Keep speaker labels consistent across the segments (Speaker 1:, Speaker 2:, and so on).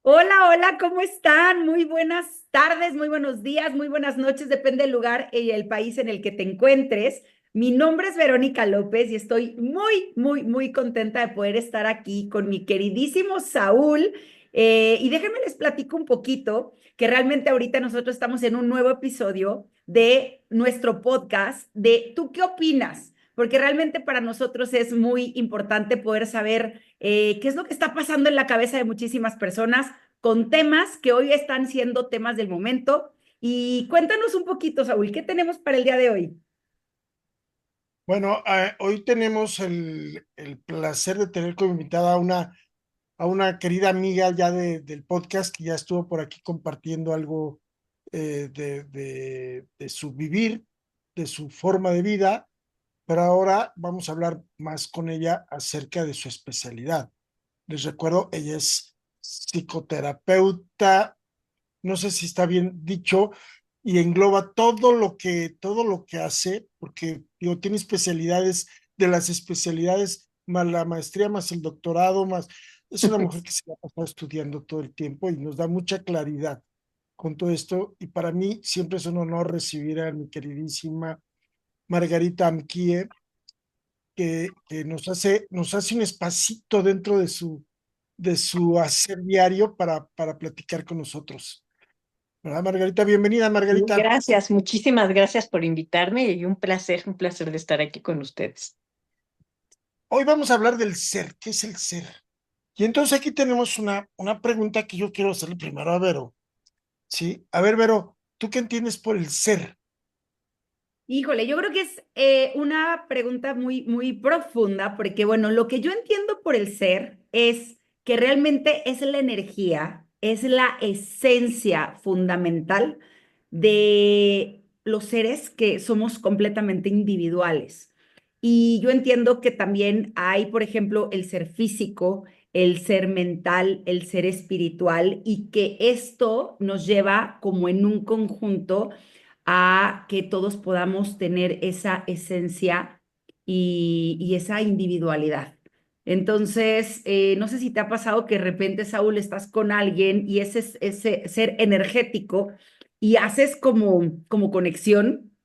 Speaker 1: Hola, hola, ¿cómo están? Muy buenas tardes, muy buenos días, muy buenas noches, depende del lugar y el país en el que te encuentres. Mi nombre es Verónica López y estoy muy contenta de poder estar aquí con mi queridísimo Saúl. Y déjenme les platico un poquito que realmente ahorita nosotros estamos en un nuevo episodio de nuestro podcast de ¿Tú qué opinas? Porque realmente para nosotros es muy importante poder saber qué es lo que está pasando en la cabeza de muchísimas personas con temas que hoy están siendo temas del momento. Y cuéntanos un poquito, Saúl, ¿qué tenemos para el día de hoy?
Speaker 2: Bueno, hoy tenemos el placer de tener como invitada a una querida amiga ya del podcast que ya estuvo por aquí compartiendo algo de su vivir, de su forma de vida, pero ahora vamos a hablar más con ella acerca de su especialidad. Les recuerdo, ella es psicoterapeuta, no sé si está bien dicho, y engloba todo lo que hace, porque digo, tiene especialidades de las especialidades, más la maestría, más el doctorado, más es una mujer que se la ha pasado estudiando todo el tiempo y nos da mucha claridad con todo esto. Y para mí siempre es un honor recibir a mi queridísima Margarita Amquie, que nos hace un espacito dentro de su hacer diario para platicar con nosotros. ¿Verdad, Margarita? Bienvenida, Margarita.
Speaker 3: Gracias, muchísimas gracias por invitarme y un placer de estar aquí con ustedes.
Speaker 2: Hoy vamos a hablar del ser. ¿Qué es el ser? Y entonces aquí tenemos una pregunta que yo quiero hacerle primero a Vero. ¿Sí? A ver, Vero, ¿tú qué entiendes por el ser?
Speaker 1: Híjole, yo creo que es una pregunta muy profunda, porque bueno, lo que yo entiendo por el ser es que realmente es la energía, es la esencia fundamental de los seres que somos completamente individuales. Y yo entiendo que también hay, por ejemplo, el ser físico, el ser mental, el ser espiritual, y que esto nos lleva como en un conjunto a que todos podamos tener esa esencia y esa individualidad. Entonces, no sé si te ha pasado que de repente, Saúl, estás con alguien y ese ser energético y haces como conexión.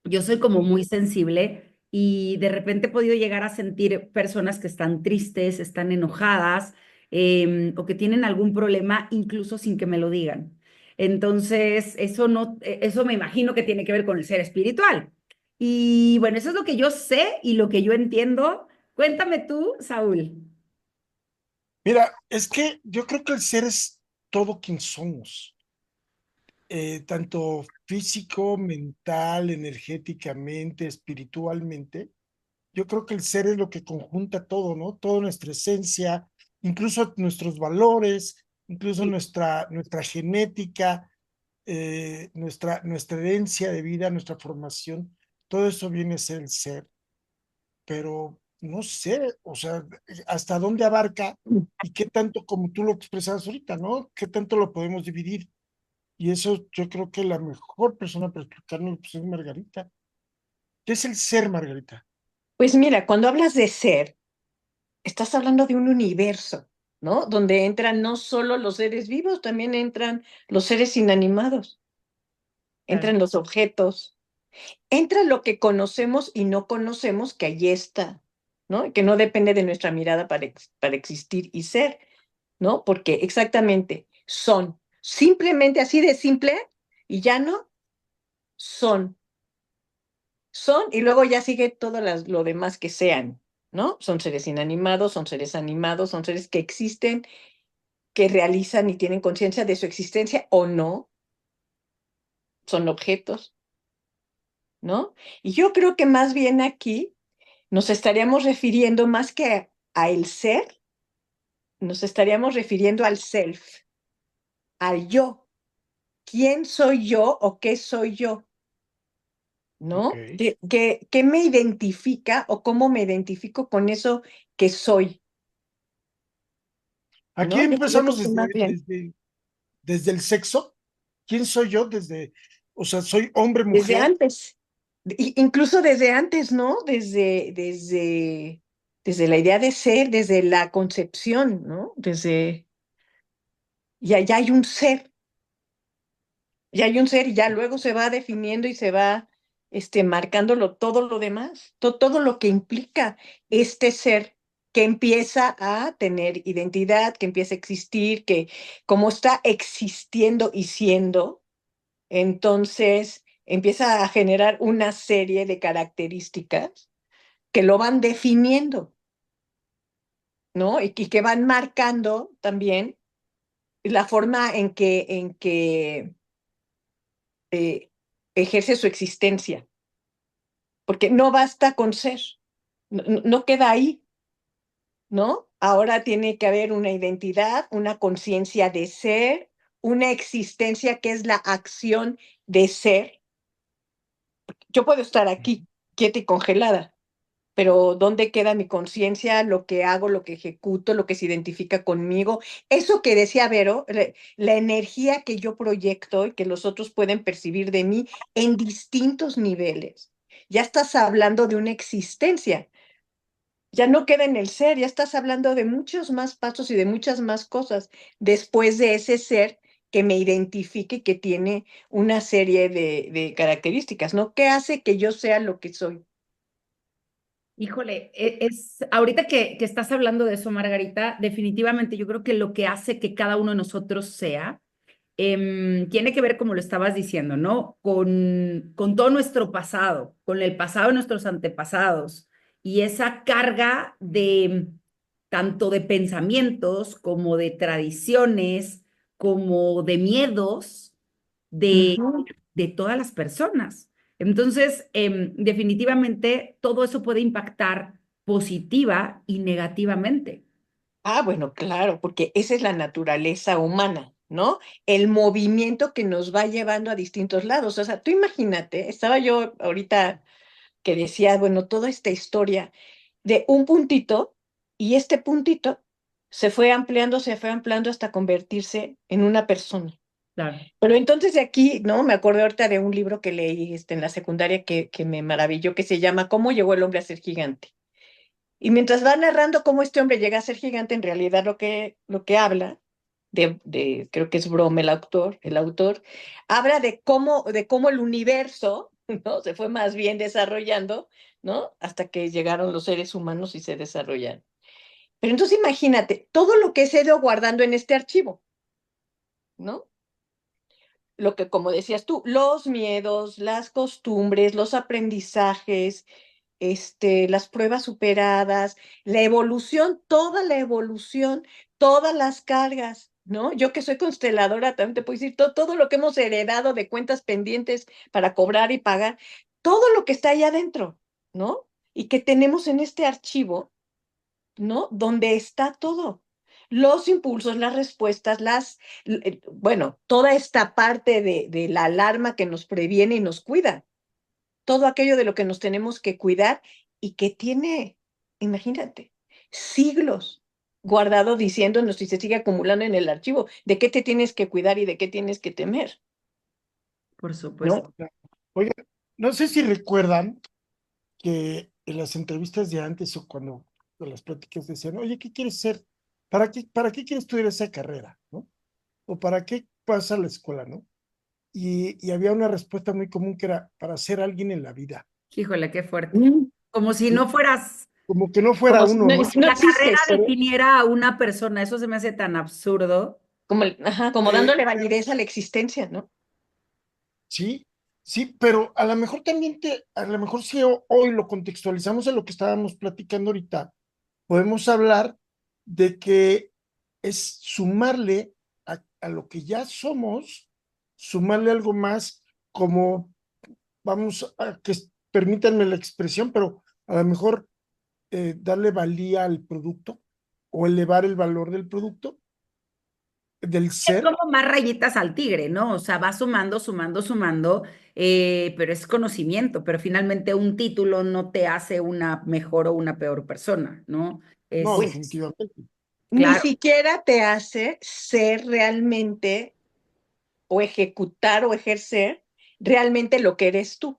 Speaker 1: Yo soy como muy sensible y de repente he podido llegar a sentir personas que están tristes, están enojadas o que tienen algún problema incluso sin que me lo digan. Entonces, eso no, eso me imagino que tiene que ver con el ser espiritual. Y bueno, eso es lo que yo sé y lo que yo entiendo. Cuéntame tú, Saúl.
Speaker 2: Mira, es que yo creo que el ser es todo quien somos, tanto físico, mental, energéticamente, espiritualmente. Yo creo que el ser es lo que conjunta todo, ¿no? Toda nuestra esencia, incluso nuestros valores, incluso
Speaker 1: Sí.
Speaker 2: nuestra genética, nuestra herencia de vida, nuestra formación, todo eso viene a ser el ser, pero no sé, o sea, hasta dónde abarca y qué tanto, como tú lo expresabas ahorita, ¿no? ¿Qué tanto lo podemos dividir? Y eso yo creo que la mejor persona para explicarnos pues, es Margarita. ¿Qué es el ser, Margarita?
Speaker 3: Pues mira, cuando hablas de ser, estás hablando de un universo, ¿no? Donde entran no solo los seres vivos, también entran los seres inanimados,
Speaker 1: Claro.
Speaker 3: entran los objetos, entra lo que conocemos y no conocemos, que allí está, ¿no? Que no depende de nuestra mirada para existir y ser, ¿no? Porque exactamente son, simplemente así de simple y ya no son. Son, y luego ya sigue todo lo demás que sean, ¿no? Son seres inanimados, son seres animados, son seres que existen, que realizan y tienen conciencia de su existencia o no, son objetos, ¿no? Y yo creo que más bien aquí nos estaríamos refiriendo más que a el ser, nos estaríamos refiriendo al self, al yo. ¿Quién soy yo o qué soy yo?
Speaker 2: Ok.
Speaker 3: ¿No? ¿Qué me identifica o cómo me identifico con eso que soy?
Speaker 2: Aquí
Speaker 3: ¿No? Yo
Speaker 2: empezamos
Speaker 3: creo que
Speaker 2: desde,
Speaker 3: más bien.
Speaker 2: desde, desde el sexo. ¿Quién soy yo? O sea, soy hombre,
Speaker 3: Desde
Speaker 2: mujer.
Speaker 3: antes, incluso desde antes, ¿no? desde la idea de ser, desde la concepción, ¿no? Ya hay un ser, ya hay un ser y ya luego se va definiendo y se va marcándolo todo lo demás, todo lo que implica este ser que empieza a tener identidad, que empieza a existir, que como está existiendo y siendo, entonces empieza a generar una serie de características que lo van definiendo, ¿no? Y que van marcando también la forma en que eh, ejerce su existencia, porque no basta con ser, no queda ahí, ¿no? Ahora tiene que haber una identidad, una conciencia de ser, una existencia que es la acción de ser. Yo puedo estar aquí, quieta y congelada, pero ¿dónde queda mi conciencia, lo que hago, lo que ejecuto, lo que se identifica conmigo? Eso que decía Vero, la energía que yo proyecto y que los otros pueden percibir de mí en distintos niveles. Ya estás hablando de una existencia, ya no queda en el ser, ya estás hablando de muchos más pasos y de muchas más cosas después de ese ser que me identifique y que tiene una serie de características, ¿no? ¿Qué hace que yo sea lo que soy?
Speaker 1: Híjole, ahorita que estás hablando de eso, Margarita, definitivamente yo creo que lo que hace que cada uno de nosotros sea, tiene que ver, como lo estabas diciendo, ¿no? Con todo nuestro pasado, con el pasado de nuestros antepasados y esa carga de tanto de pensamientos como de tradiciones, como de miedos de,
Speaker 3: Ujú.
Speaker 1: de todas las personas. Entonces, definitivamente todo eso puede impactar positiva y negativamente.
Speaker 3: Ah, bueno, claro, porque esa es la naturaleza humana, ¿no? El movimiento que nos va llevando a distintos lados. O sea, tú imagínate, estaba yo ahorita que decía, bueno, toda esta historia de un puntito y este puntito se fue ampliando hasta convertirse en una persona.
Speaker 1: Claro.
Speaker 3: Pero entonces de aquí, ¿no? Me acordé ahorita de un libro que leí en la secundaria que me maravilló, que se llama ¿Cómo llegó el hombre a ser gigante? Y mientras va narrando cómo este hombre llega a ser gigante, en realidad lo que habla, creo que es Brom el autor, habla de cómo el universo, ¿no? Se fue más bien desarrollando, ¿no? Hasta que llegaron los seres humanos y se desarrollaron. Pero entonces imagínate, todo lo que se ha ido guardando en este archivo, ¿no? Lo que, como decías tú, los miedos, las costumbres, los aprendizajes, las pruebas superadas, la evolución, toda la evolución, todas las cargas, ¿no? Yo que soy consteladora, también te puedo decir todo lo que hemos heredado de cuentas pendientes para cobrar y pagar, todo lo que está ahí adentro, ¿no? Y que tenemos en este archivo, ¿no? Donde está todo. Los impulsos, las respuestas, bueno, toda esta parte de la alarma que nos previene y nos cuida, todo aquello de lo que nos tenemos que cuidar y que tiene, imagínate, siglos guardado diciéndonos y se sigue acumulando en el archivo de qué te tienes que cuidar y de qué tienes que temer,
Speaker 1: Por supuesto.
Speaker 3: ¿no?
Speaker 2: Oye, no sé si recuerdan que en las entrevistas de antes o cuando en las pláticas decían, oye, ¿qué quieres ser? ¿Para qué quieres estudiar esa carrera? ¿No? ¿O para qué vas a la escuela? ¿No? Y había una respuesta muy común que era para ser alguien en la vida.
Speaker 1: Híjole, qué fuerte.
Speaker 3: Mm.
Speaker 1: Como si
Speaker 2: ¿Sí?
Speaker 1: no fueras,
Speaker 2: Como que no fuera
Speaker 3: Como si
Speaker 2: uno,
Speaker 3: no,
Speaker 2: ¿no?
Speaker 3: no
Speaker 1: la carrera
Speaker 3: existes,
Speaker 2: Pero,
Speaker 1: definiera a una persona. Eso se me hace tan absurdo.
Speaker 3: como
Speaker 2: eh,
Speaker 3: dándole validez a la existencia, ¿no?
Speaker 2: sí, sí, pero a lo mejor también a lo mejor si hoy lo contextualizamos en lo que estábamos platicando ahorita, podemos hablar de que es sumarle a lo que ya somos, sumarle algo más como, vamos a que permítanme la expresión, pero a lo mejor darle valía al producto o elevar el valor del producto, del
Speaker 1: Es
Speaker 2: ser.
Speaker 1: como más rayitas al tigre, ¿no? O sea, va sumando, sumando, sumando, pero es conocimiento, pero finalmente un título no te hace una mejor o una peor persona, ¿no?
Speaker 2: No,
Speaker 1: Es,
Speaker 3: Pues
Speaker 2: definitivamente.
Speaker 3: ni
Speaker 1: claro,
Speaker 3: siquiera te hace ser realmente o ejecutar o ejercer realmente lo que eres tú.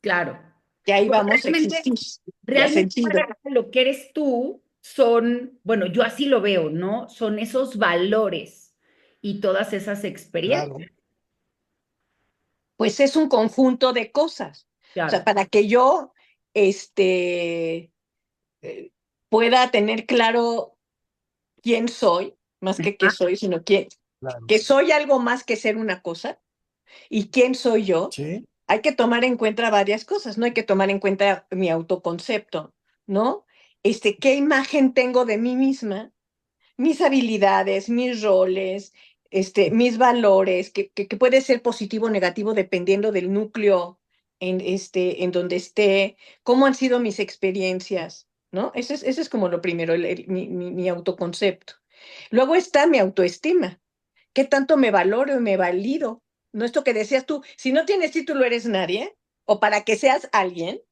Speaker 1: claro.
Speaker 3: que ahí vamos a
Speaker 1: Realmente,
Speaker 3: existir y a
Speaker 1: realmente
Speaker 3: sentido.
Speaker 1: para lo que eres tú son, bueno, yo así lo veo, ¿no? Son esos valores y todas esas
Speaker 2: Claro,
Speaker 1: experiencias.
Speaker 3: Pues es un conjunto de cosas. O sea,
Speaker 1: Claro.
Speaker 3: para que yo este, eh, pueda tener claro quién soy, más que qué
Speaker 1: Ah,
Speaker 3: soy, sino
Speaker 2: claro.
Speaker 3: que soy algo más que ser una cosa y quién soy yo,
Speaker 2: Sí,
Speaker 3: hay que tomar en cuenta varias cosas, ¿no? Hay que tomar en cuenta mi autoconcepto, ¿no? ¿Qué imagen tengo de mí misma? Mis habilidades, mis roles, mis valores, que puede ser positivo o negativo dependiendo del núcleo en donde esté, cómo han sido mis experiencias, ¿no? Ese es como lo primero, mi autoconcepto. Luego está mi autoestima, qué tanto me valoro y me valido. ¿No? Esto que decías tú, si no tienes título eres nadie, o para que seas alguien,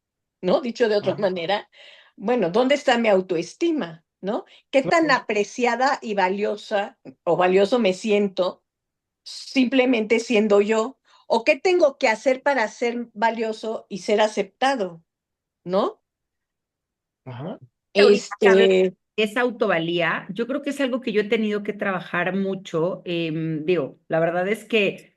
Speaker 3: ¿no? Dicho de otra
Speaker 2: ajá,
Speaker 3: manera, bueno, ¿dónde está mi autoestima? ¿No? ¿Qué tan
Speaker 2: claro.
Speaker 3: apreciada y valiosa o valioso me siento simplemente siendo yo? ¿O qué tengo que hacer para ser valioso y ser aceptado? ¿No?
Speaker 2: Ajá.
Speaker 1: Ahorita que hablas
Speaker 3: Este,
Speaker 1: de esa autovalía, yo creo que es algo que yo he tenido que trabajar mucho. Digo, la verdad es que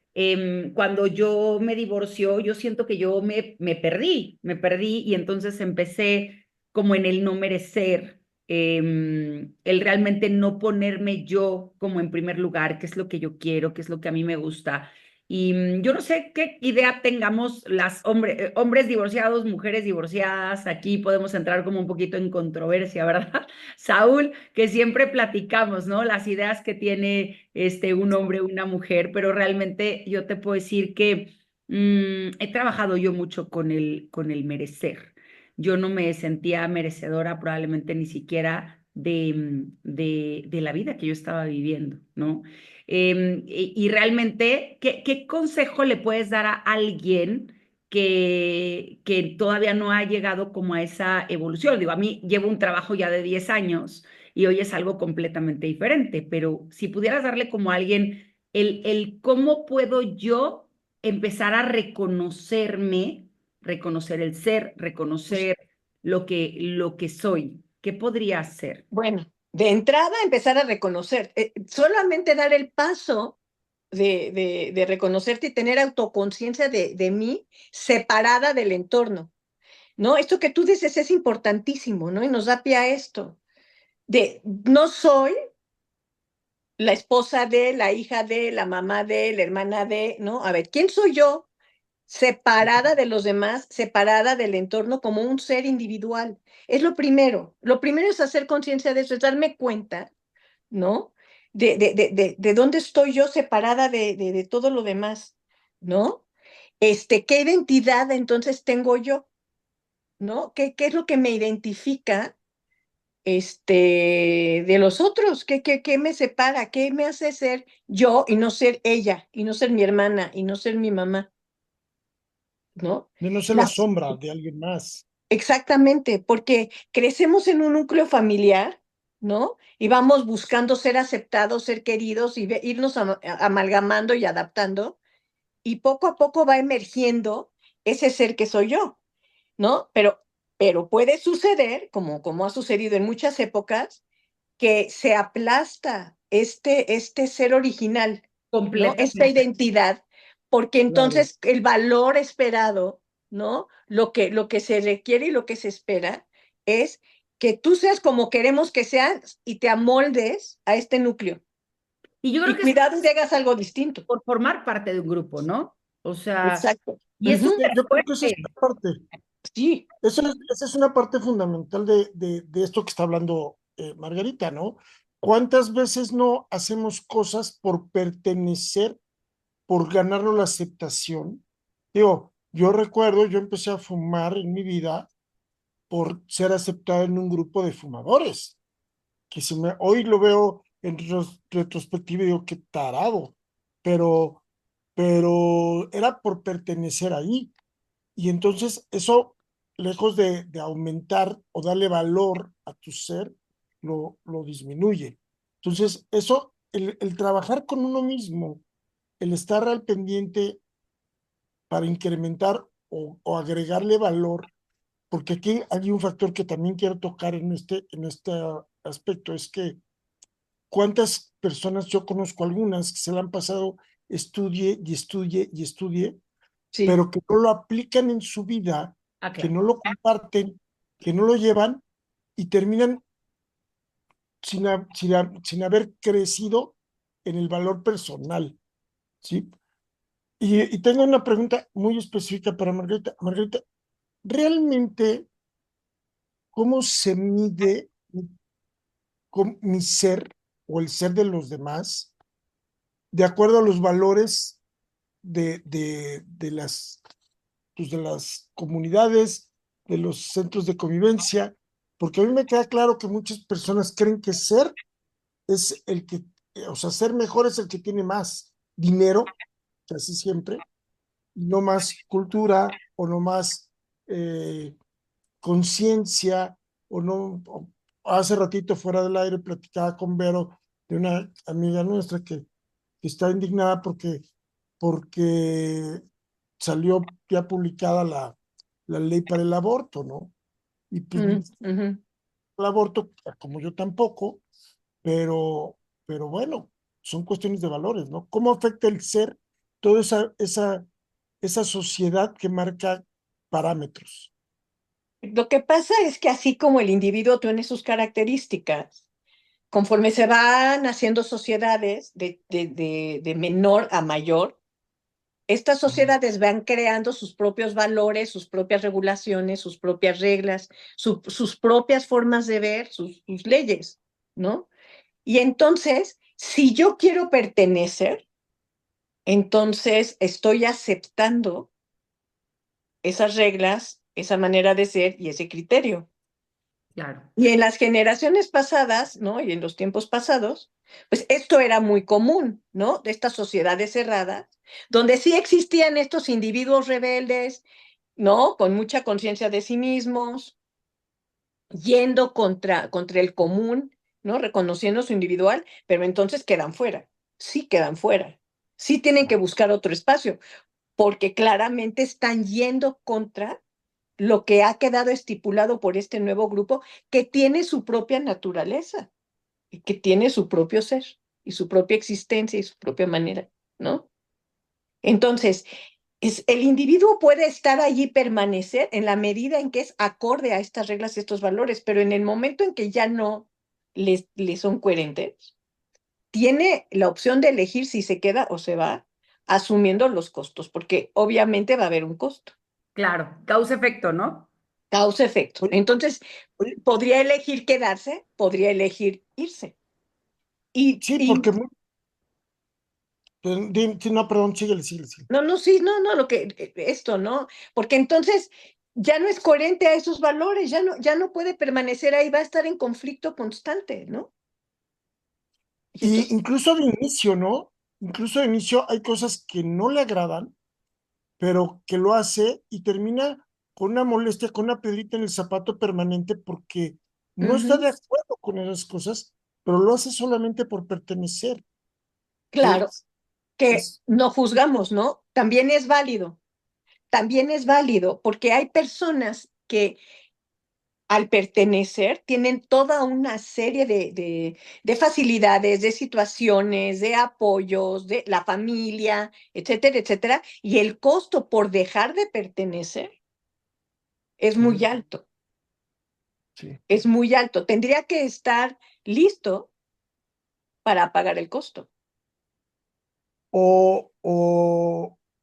Speaker 1: cuando yo me divorció, yo siento que yo me perdí y entonces empecé como en el no merecer, el realmente no ponerme yo como en primer lugar, qué es lo que yo quiero, qué es lo que a mí me gusta. Y yo no sé qué idea tengamos hombres divorciados, mujeres divorciadas. Aquí podemos entrar como un poquito en controversia, ¿verdad? Saúl, que siempre platicamos, ¿no? Las ideas que tiene un hombre, una mujer, pero realmente yo te puedo decir que he trabajado yo mucho con el merecer. Yo no me sentía merecedora probablemente ni siquiera de la vida que yo estaba viviendo, ¿no? Y realmente, ¿qué consejo le puedes dar a alguien que todavía no ha llegado como a esa evolución? Digo, a mí llevo un trabajo ya de 10 años y hoy es algo completamente diferente, pero si pudieras darle como a alguien el cómo puedo yo empezar a reconocerme, reconocer el ser,
Speaker 3: pues,
Speaker 1: reconocer lo que soy, ¿qué podría hacer?
Speaker 3: bueno, de entrada empezar a reconocer, solamente dar el paso de reconocerte y tener autoconciencia de mí separada del entorno, ¿no? Esto que tú dices es importantísimo, ¿no? Y nos da pie a esto, de no soy la esposa de, la hija de, la mamá de, la hermana de, ¿no? A ver, ¿quién soy yo? Separada de los demás, separada del entorno como un ser individual. Es lo primero. Lo primero es hacer conciencia de eso, es darme cuenta, ¿no? De dónde estoy yo separada de todo lo demás, ¿no? ¿Qué identidad entonces tengo yo? ¿No? ¿Qué es lo que me identifica de los otros? ¿Qué me separa? ¿Qué me hace ser yo y no ser ella, y no ser mi hermana, y no ser mi mamá? ¿No?
Speaker 2: De no ser la
Speaker 3: Las,
Speaker 2: sombra de alguien más.
Speaker 3: exactamente, porque crecemos en un núcleo familiar, ¿no? Y vamos buscando ser aceptados, ser queridos y irnos amalgamando y adaptando, y poco a poco va emergiendo ese ser que soy yo, ¿no? Pero puede suceder, como ha sucedido en muchas épocas, que se aplasta este ser original, ¿no? Esta
Speaker 1: Completamente.
Speaker 3: identidad, porque
Speaker 2: Claro.
Speaker 3: entonces el valor esperado, ¿no? Lo que se requiere y lo que se espera es que tú seas como queremos que seas y te amoldes a este núcleo.
Speaker 1: Y yo creo
Speaker 3: Y
Speaker 1: que es
Speaker 3: cuidado y hagas algo distinto.
Speaker 1: por formar parte de un grupo, ¿no? O sea,
Speaker 3: Exacto.
Speaker 1: y es
Speaker 3: Ujú.
Speaker 1: súper
Speaker 2: Yo creo que esa es
Speaker 1: fuerte.
Speaker 2: una parte.
Speaker 3: Sí,
Speaker 2: Esa es una parte fundamental de esto que está hablando Margarita, ¿no? ¿Cuántas veces no hacemos cosas por pertenecer, por ganarnos la aceptación? Digo, yo recuerdo, yo empecé a fumar en mi vida por ser aceptado en un grupo de fumadores, que hoy lo veo en retrospectiva y digo, qué tarado, pero, pero era por pertenecer ahí. Y entonces eso, lejos de aumentar o darle valor a tu ser, lo disminuye. Entonces, eso, el trabajar con uno mismo, el estar al pendiente para incrementar o agregarle valor porque aquí hay un factor que también quiero tocar en este aspecto, es que cuántas personas, yo conozco algunas que se la han pasado estudie y estudie y estudie,
Speaker 3: Sí.
Speaker 2: pero que no lo aplican en su vida,
Speaker 1: Ah,
Speaker 2: que
Speaker 1: claro.
Speaker 2: no lo comparten, que no lo llevan y terminan sin haber crecido en el valor personal, ¿sí? Y tengo una pregunta muy específica para Margarita. Margarita, ¿realmente cómo se mide mi ser o el ser de los demás de acuerdo a los valores de las comunidades, de los centros de convivencia? Porque a mí me queda claro que muchas personas creen que ser es el que, o sea, ser mejor es el que tiene más dinero, casi siempre, y no más cultura o no más eh, conciencia o no. Hace ratito fuera del aire platicaba con Vero de una amiga nuestra que está indignada porque salió ya publicada la ley para el aborto, ¿no? Y pues
Speaker 3: Ujú.
Speaker 2: el aborto, como yo tampoco, pero, pero bueno, son cuestiones de valores, ¿no? ¿Cómo afecta el ser toda esa sociedad que marca parámetros?
Speaker 3: Lo que pasa es que así como el individuo tiene sus características, conforme se van haciendo sociedades de menor a mayor, estas sociedades van creando sus propios valores, sus propias regulaciones, sus propias reglas, sus propias formas de ver, sus leyes, ¿no? Y entonces, si yo quiero pertenecer, entonces estoy aceptando esas reglas, esa manera de ser y ese criterio.
Speaker 1: Claro.
Speaker 3: Y en las generaciones pasadas, ¿no? Y en los tiempos pasados, pues esto era muy común, ¿no? De estas sociedades cerradas, donde sí existían estos individuos rebeldes, ¿no? Con mucha conciencia de sí mismos, yendo contra el común, ¿no? Reconociendo su individual, pero entonces quedan fuera, sí quedan fuera, sí tienen que buscar otro espacio, porque claramente están yendo contra lo que ha quedado estipulado por este nuevo grupo que tiene su propia naturaleza y que tiene su propio ser y su propia existencia y su propia manera, ¿no? Entonces, el individuo puede estar allí, permanecer en la medida en que es acorde a estas reglas y estos valores, pero en el momento en que ya no les son coherentes, tiene la opción de elegir si se queda o se va, asumiendo los costos, porque obviamente va a haber un costo.
Speaker 1: Claro. Causa-efecto, ¿no?
Speaker 3: Causa-efecto.
Speaker 2: Oye,
Speaker 3: Entonces,
Speaker 2: oye,
Speaker 3: podría elegir quedarse, podría elegir irse. Y,
Speaker 2: sí,
Speaker 3: y
Speaker 2: porque sí, no, perdón, síguele, síguele, síguele.
Speaker 3: no, no, sí, no, no, esto, ¿no? Porque entonces ya no es coherente a esos valores, ya no puede permanecer ahí, va a estar en conflicto constante, ¿no? Y
Speaker 2: Y
Speaker 3: entonces,
Speaker 2: incluso de inicio, ¿no? Incluso de inicio hay cosas que no le agradan, pero que lo hace y termina con una molestia, con una piedrita en el zapato permanente porque no está
Speaker 3: ujú,
Speaker 2: de acuerdo con esas cosas, pero lo hace solamente por pertenecer, que
Speaker 3: claro, que
Speaker 2: es,
Speaker 3: no juzgamos, ¿no? También es válido, porque hay personas que al pertenecer, tienen toda una serie de facilidades, de situaciones, de apoyos, de la familia, etcétera, etcétera, y el costo por dejar de pertenecer es muy
Speaker 2: sí,
Speaker 3: alto,
Speaker 2: sí.
Speaker 3: es muy alto. Tendría que estar listo para pagar el costo.
Speaker 2: O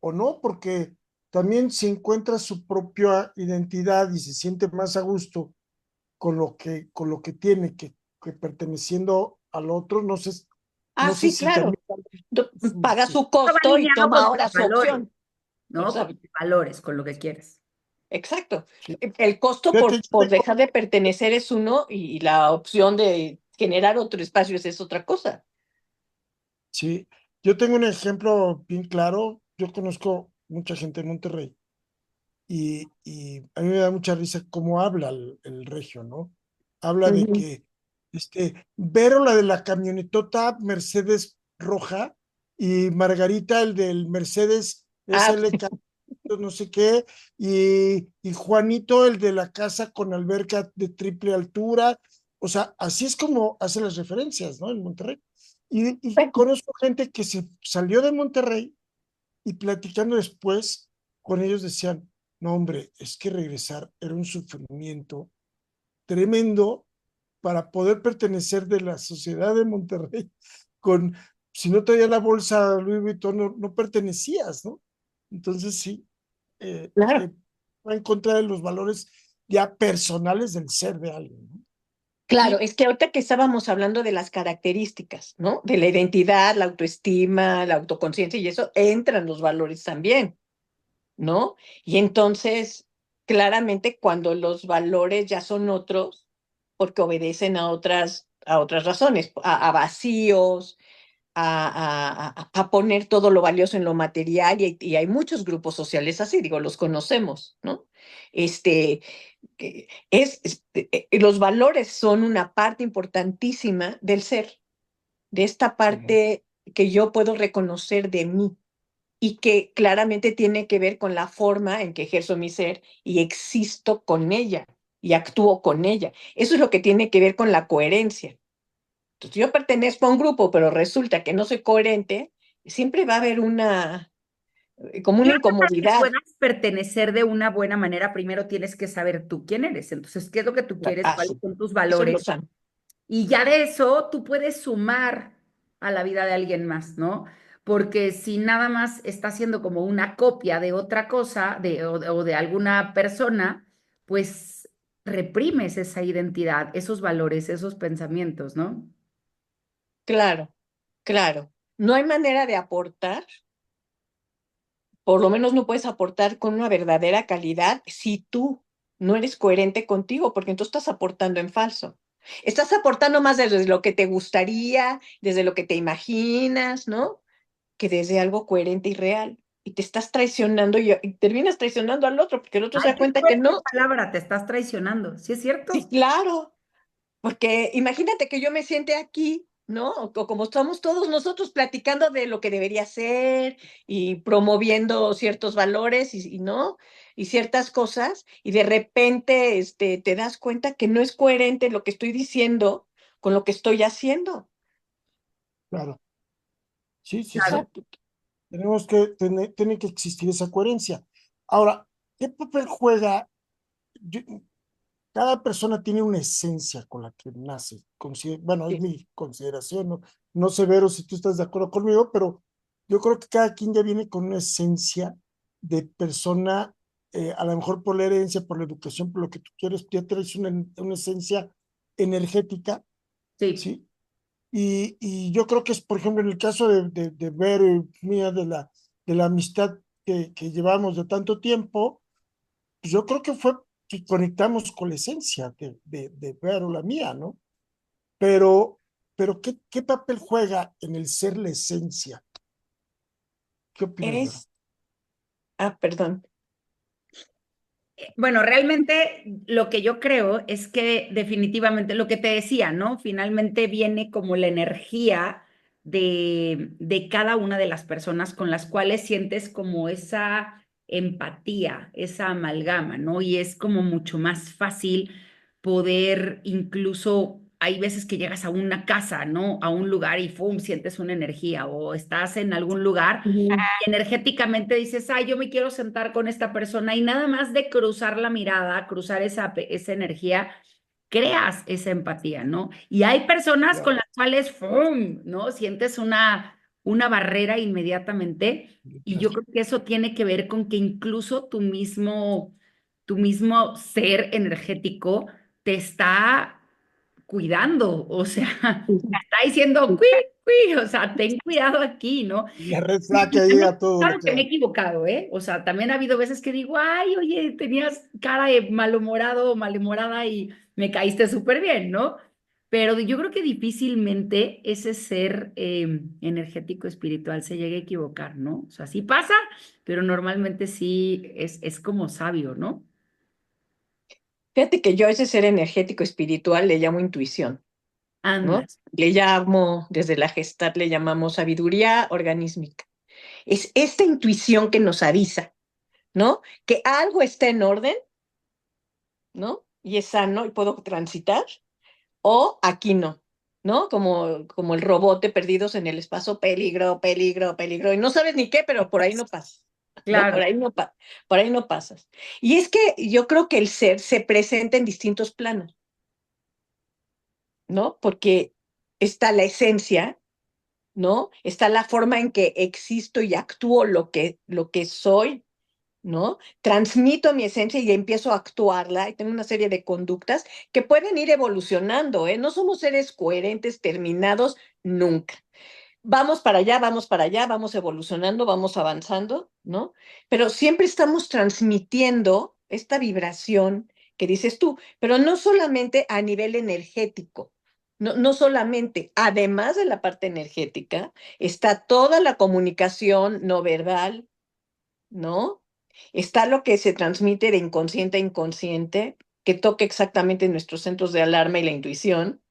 Speaker 2: no, porque también si encuentra su propia identidad y se siente más a gusto con lo que tiene que perteneciendo al otro,
Speaker 3: Ah,
Speaker 2: no sé
Speaker 3: sí,
Speaker 2: si
Speaker 3: claro.
Speaker 2: también.
Speaker 3: Paga su
Speaker 1: Esto va
Speaker 3: costo y
Speaker 1: alineado
Speaker 3: toma
Speaker 1: con tus
Speaker 3: ahora su
Speaker 1: valores,
Speaker 3: opción.
Speaker 1: ¿no? Con
Speaker 3: Exacto.
Speaker 1: tus valores, con lo que quieres.
Speaker 3: Exacto.
Speaker 2: Sí.
Speaker 3: El costo
Speaker 2: Fíjate,
Speaker 3: por dejar de pertenecer es uno y la opción de generar otro espacio es otra cosa.
Speaker 2: sí, yo tengo un ejemplo bien claro. Yo conozco mucha gente en Monterrey y a mí me da mucha risa cómo habla el regio, ¿no? Habla de
Speaker 3: Ujú.
Speaker 2: que Vero, la de la camionetota Mercedes roja, y Margarita, el del Mercedes
Speaker 3: Ah,
Speaker 2: SLK, no sé qué, y Juanito, el de la casa con alberca de triple altura. O sea, así es como hace las referencias, ¿no? En Monterrey. Y
Speaker 3: Bueno,
Speaker 2: conozco gente que se salió de Monterrey y platicando después con ellos decían, no, hombre, es que regresar era un sufrimiento tremendo para poder pertenecer de la sociedad de Monterrey con, si no traía la bolsa Louis Vuitton, no pertenecías, ¿no? Entonces sí, eh,
Speaker 3: claro.
Speaker 2: eh, va en contra de los valores ya personales del ser de alguien, ¿no?
Speaker 3: Claro,
Speaker 2: Y
Speaker 3: es que ahorita que estábamos hablando de las características, ¿no? De la identidad, la autoestima, la autoconciencia y eso, entran los valores también, ¿no? Y entonces, claramente, cuando los valores ya son otros, porque obedecen a otras razones, a vacíos, a poner todo lo valioso en lo material, y hay muchos grupos sociales así, digo, los conocemos, ¿no? Este, los valores son una parte importantísima del ser, de esta
Speaker 2: ujú,
Speaker 3: parte que yo puedo reconocer de mí y que claramente tiene que ver con la forma en que ejerzo mi ser y existo con ella y actúo con ella. Eso es lo que tiene que ver con la coherencia. Entonces, yo pertenezco a un grupo, pero resulta que no soy coherente, siempre va a haber como una
Speaker 1: que
Speaker 3: incomodidad.
Speaker 1: puedas pertenecer de una buena manera, primero tienes que saber tú quién eres. Entonces, ¿qué es lo que tú quieres? ¿Cuáles
Speaker 3: Sí,
Speaker 1: son tus
Speaker 3: eso lo
Speaker 1: valores?
Speaker 3: saben.
Speaker 1: Y ya de eso tú puedes sumar a la vida de alguien más, ¿no? Porque si nada más está siendo como una copia de otra cosa o de alguna persona, pues reprimes esa identidad, esos valores, esos pensamientos, ¿no?
Speaker 3: Claro, claro. No hay manera de aportar, por lo menos no puedes aportar con una verdadera calidad si tú no eres coherente contigo, porque entonces estás aportando en falso. Estás aportando más desde lo que te gustaría, desde lo que te imaginas, ¿no? Que desde algo coherente y real. Y te estás traicionando y terminas traicionando al otro, porque el otro se
Speaker 1: Ay,
Speaker 3: da
Speaker 1: qué
Speaker 3: cuenta que
Speaker 1: fuerte
Speaker 3: no.
Speaker 1: palabra, te estás traicionando, ¿sí es
Speaker 3: Sí,
Speaker 1: cierto?
Speaker 3: claro. Porque imagínate que yo me siente aquí, ¿no? O como estamos todos nosotros platicando de lo que debería ser y promoviendo ciertos valores ¿no? Y ciertas cosas, y de repente te das cuenta que no es coherente lo que estoy diciendo con lo que estoy haciendo.
Speaker 2: claro, sí, sí, sí.
Speaker 1: Claro.
Speaker 3: Exacto.
Speaker 2: Tenemos que tener, tiene que existir esa coherencia. Ahora, ¿qué papel juega? Yo- Cada persona tiene una esencia con la que nace. Bueno, es
Speaker 3: Sí.
Speaker 2: mi consideración, ¿no? No sé, Vero, si tú estás de acuerdo conmigo, pero yo creo que cada quien ya viene con una esencia de persona, a lo mejor por la herencia, por la educación, por lo que tú quieres, ya traes una esencia energética,
Speaker 1: Sí.
Speaker 2: ¿sí? Y yo creo que es, por ejemplo, en el caso de Vero y mía, de la amistad que llevamos de tanto tiempo, pues yo creo que fue que conectamos con la esencia de Vero, la mía, ¿no? Pero, pero ¿qué papel juega en el ser la esencia? ¿Qué opinas, Vero?
Speaker 3: Es, perdón.
Speaker 1: Bueno, realmente lo que yo creo es que definitivamente lo que te decía, ¿no? Finalmente viene como la energía de cada una de las personas con las cuales sientes como esa empatía, esa amalgama, ¿no? Y es como mucho más fácil poder incluso, hay veces que llegas a una casa, ¿no? A un lugar y ¡fum! Sientes una energía o estás en algún lugar
Speaker 3: Ujú.
Speaker 1: energéticamente dices, ay, yo me quiero sentar con esta persona y nada más de cruzar la mirada, cruzar esa energía, creas esa empatía, ¿no? Y hay personas con
Speaker 2: Claro,
Speaker 1: las cuales, ¡fum!, ¿no? Sientes una barrera inmediatamente y yo
Speaker 2: claro,
Speaker 1: creo que eso tiene que ver con que incluso tu mismo ser energético te está cuidando, o sea, te está diciendo, o sea, ten cuidado aquí, ¿no?
Speaker 2: la red flag
Speaker 1: Y
Speaker 2: ahí
Speaker 1: también,
Speaker 2: a todo lo
Speaker 1: claro
Speaker 2: que
Speaker 1: que me he
Speaker 2: da.
Speaker 1: equivocado, ¿eh? O sea, también ha habido veces que digo, ay, oye, tenías cara de malhumorado o malhumorada y me caíste súper bien, ¿no? Pero yo creo que difícilmente ese ser energético espiritual se llegue a equivocar, ¿no? O sea, sí pasa, pero normalmente sí es como sabio, ¿no?
Speaker 3: Fíjate que yo a ese ser energético espiritual le llamo intuición,
Speaker 1: Anda.
Speaker 3: ¿no? Le llamo, desde la Gestalt le llamamos sabiduría organísmica. Es esta intuición que nos avisa, ¿no? Que algo está en orden, ¿no? Y es sano y puedo transitar, o aquí no, ¿no? Como el robot de perdidos en el espacio, peligro, peligro, peligro, y no sabes ni qué, pero por ahí no pasas, ¿no?
Speaker 1: Claro,
Speaker 3: Por ahí no pasas. Y es que yo creo que el ser se presenta en distintos planos, ¿no? Porque está la esencia, ¿no? Está la forma en que existo y actúo lo que soy, ¿no? Transmito mi esencia y empiezo a actuarla y tengo una serie de conductas que pueden ir evolucionando, ¿eh? No somos seres coherentes, terminados, nunca. Vamos para allá, vamos evolucionando, vamos avanzando, ¿no? Pero siempre estamos transmitiendo esta vibración que dices tú, pero no solamente a nivel energético, no solamente, además de la parte energética, está toda la comunicación no verbal, ¿no? Está lo que se transmite de inconsciente a inconsciente, que toca exactamente nuestros centros de alarma y la intuición,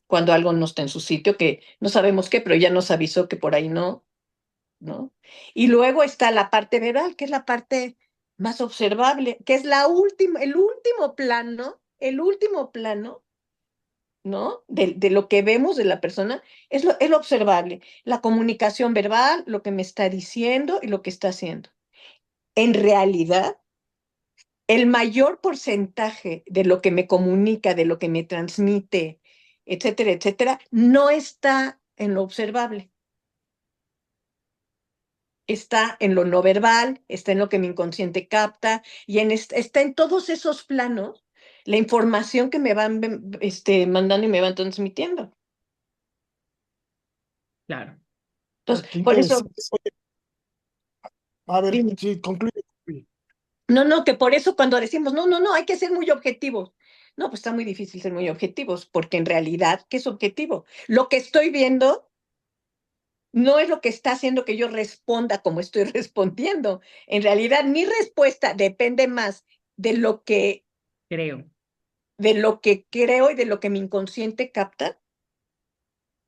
Speaker 3: cuando algo no está en su sitio, que no sabemos qué, pero ya nos avisó que por ahí no, ¿no? Y luego está la parte verbal, que es la parte más observable, que es el último plano, ¿no? De lo que vemos de la persona, es lo observable, la comunicación verbal, lo que me está diciendo y lo que está haciendo. En realidad, el mayor porcentaje de lo que me comunica, de lo que me transmite, etcétera, etcétera, no está en lo observable. Está en lo no verbal, está en lo que mi inconsciente capta y está en todos esos planos la información que me van mandando y me van transmitiendo.
Speaker 1: claro.
Speaker 2: Ah,
Speaker 3: Entonces,
Speaker 2: qué
Speaker 3: por eso,
Speaker 2: interesante. Oye, a ver,
Speaker 3: dime.
Speaker 2: sí, concluye.
Speaker 3: No, que por eso cuando decimos, no, hay que ser muy objetivos. No, pues está muy difícil ser muy objetivos, porque en realidad, ¿qué es objetivo? Lo que estoy viendo no es lo que está haciendo que yo responda como estoy respondiendo. En realidad, mi respuesta depende más de
Speaker 1: Creo.
Speaker 3: de lo que creo y de lo que mi inconsciente capta,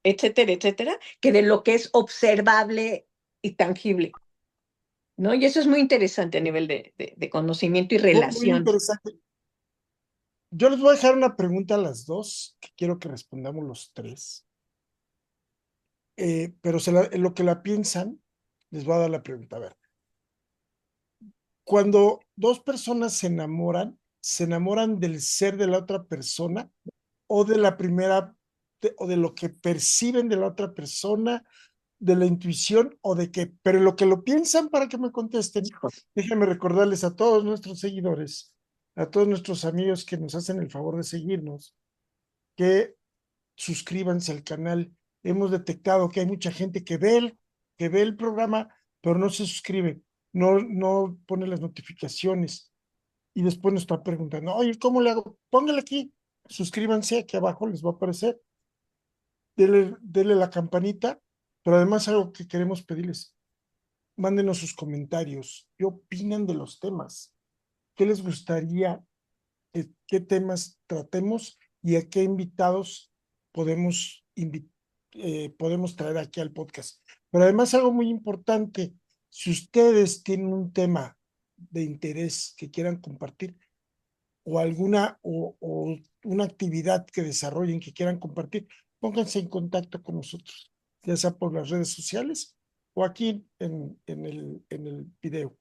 Speaker 3: etcétera, etcétera, que de lo que es observable y tangible, ¿no? Y eso es muy interesante a nivel de conocimiento y
Speaker 2: Muy
Speaker 3: relación.
Speaker 2: interesante. Yo les voy a dejar una pregunta a las dos, que quiero que respondamos los tres. Pero en lo que la piensan, les voy a dar la pregunta. A ver, cuando dos personas se enamoran del ser de la otra persona o de la primera, o de lo que perciben de la otra persona, de la intuición o de qué, pero en lo que lo piensan para que me contesten, déjenme recordarles a todos nuestros seguidores, a todos nuestros amigos que nos hacen el favor de seguirnos, que suscríbanse al canal. Hemos detectado que hay mucha gente que ve el programa, pero no se suscribe, no pone las notificaciones y después nos está preguntando, oye, ¿cómo le hago? Póngale aquí, suscríbanse, aquí abajo les va a aparecer, denle la campanita, pero además algo que queremos pedirles, mándenos sus comentarios, ¿qué opinan de los temas? ¿Qué les gustaría, qué temas tratemos y a qué invitados podemos, podemos traer aquí al podcast? Pero además algo muy importante, si ustedes tienen un tema de interés que quieran compartir o alguna o una actividad que desarrollen que quieran compartir, pónganse en contacto con nosotros, ya sea por las redes sociales o aquí en el video.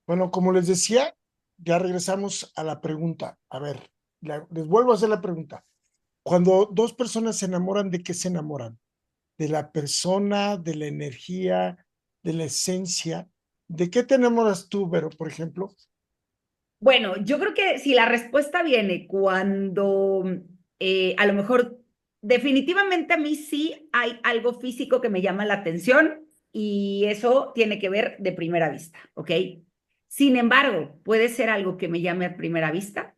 Speaker 2: Bueno, como les decía, ya regresamos a la pregunta. A ver, les vuelvo a hacer la pregunta. Cuando dos personas se enamoran, ¿de qué se enamoran? ¿De la persona, de la energía, de la esencia? ¿De qué te enamoras tú, Vero, por ejemplo?
Speaker 1: Bueno, yo creo que si la respuesta viene cuando a lo mejor definitivamente a mí sí hay algo físico que me llama la atención y eso tiene que ver de primera vista, ¿ok? Sin embargo, puede ser algo que me llame a primera vista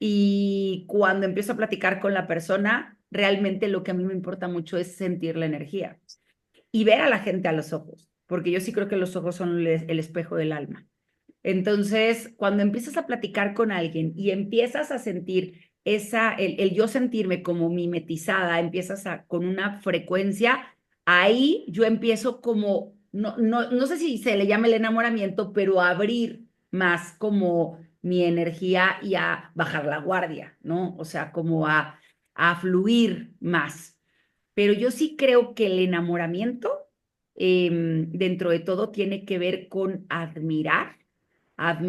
Speaker 1: y cuando empiezo a platicar con la persona, realmente lo que a mí me importa mucho es sentir la energía y ver a la gente a los ojos, porque yo sí creo que los ojos son el espejo del alma. Entonces, cuando empiezas a platicar con alguien y empiezas a sentir el yo sentirme como mimetizada, empiezas con una frecuencia, ahí yo empiezo como no sé si se le llama el enamoramiento, pero a abrir más como mi energía y a bajar la guardia, ¿no? O sea, como a fluir más. Pero yo sí creo que el enamoramiento, dentro de todo, tiene que ver con admirar a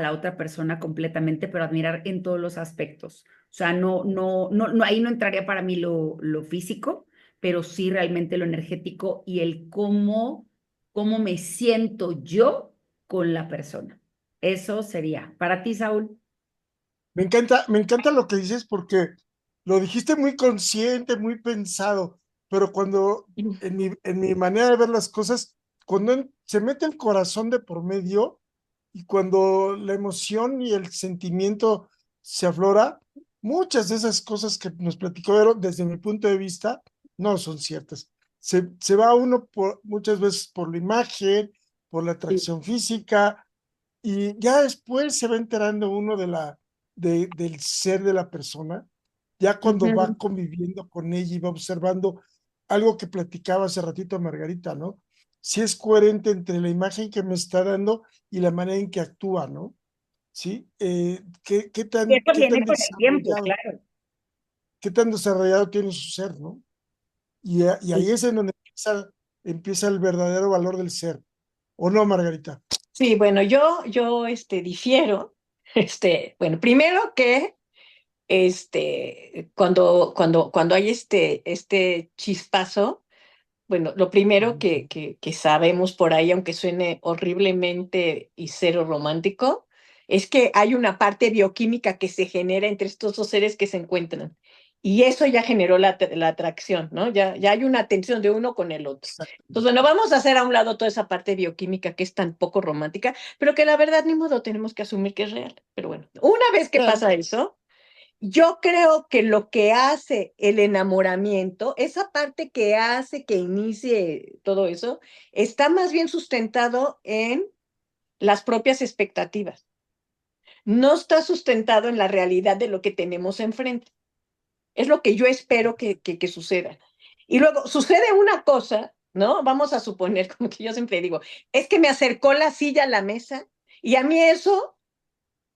Speaker 1: la otra persona completamente, pero admirar en todos los aspectos. O sea, ahí no entraría para mí lo físico, pero sí realmente lo energético y el cómo me siento yo con la persona. Eso sería. Para ti, Saúl.
Speaker 2: Me encanta lo que dices porque lo dijiste muy consciente, muy pensado, pero cuando en mi manera de ver las cosas, cuando se mete el corazón de por medio y cuando la emoción y el sentimiento se aflora, muchas de esas cosas que nos platicó Vero, desde mi punto de vista, no son ciertas. Se va uno muchas veces por la imagen, por la
Speaker 3: Sí.
Speaker 2: atracción física, y ya después se va enterando uno del ser de la persona, ya cuando va
Speaker 3: Ujú.
Speaker 2: conviviendo con ella y va observando algo que platicaba hace ratito Margarita, ¿no? Si es coherente entre la imagen que me está dando y la manera en que actúa, ¿no? ¿Sí?
Speaker 1: Y eso
Speaker 2: Qué
Speaker 1: viene
Speaker 2: tan
Speaker 1: con el tiempo,
Speaker 2: desarrollado,
Speaker 1: claro.
Speaker 2: qué tan desarrollado tiene su ser, ¿no? Y ahí es en donde empieza el verdadero valor del ser. ¿O no, Margarita?
Speaker 3: Sí, bueno, yo difiero. Bueno, primero que cuando hay este chispazo, bueno, lo primero que sabemos por ahí, aunque suene horriblemente y cero romántico, es que hay una parte bioquímica que se genera entre estos dos seres que se encuentran. Y eso ya generó la atracción, ¿no? Ya hay una tensión de uno con el otro.
Speaker 2: Exacto.
Speaker 3: Entonces, bueno, vamos a hacer a un lado toda esa parte bioquímica que es tan poco romántica, pero que la verdad ni modo tenemos que asumir que es real. Pero bueno, una vez que pasa eso, yo creo que lo que hace el enamoramiento, esa parte que hace que inicie todo eso, está más bien sustentado en las propias expectativas. No está sustentado en la realidad de lo que tenemos enfrente. Es lo que yo espero que suceda. Y luego sucede una cosa, ¿no? Vamos a suponer, como que yo siempre digo, es que me acercó la silla a la mesa y a mí eso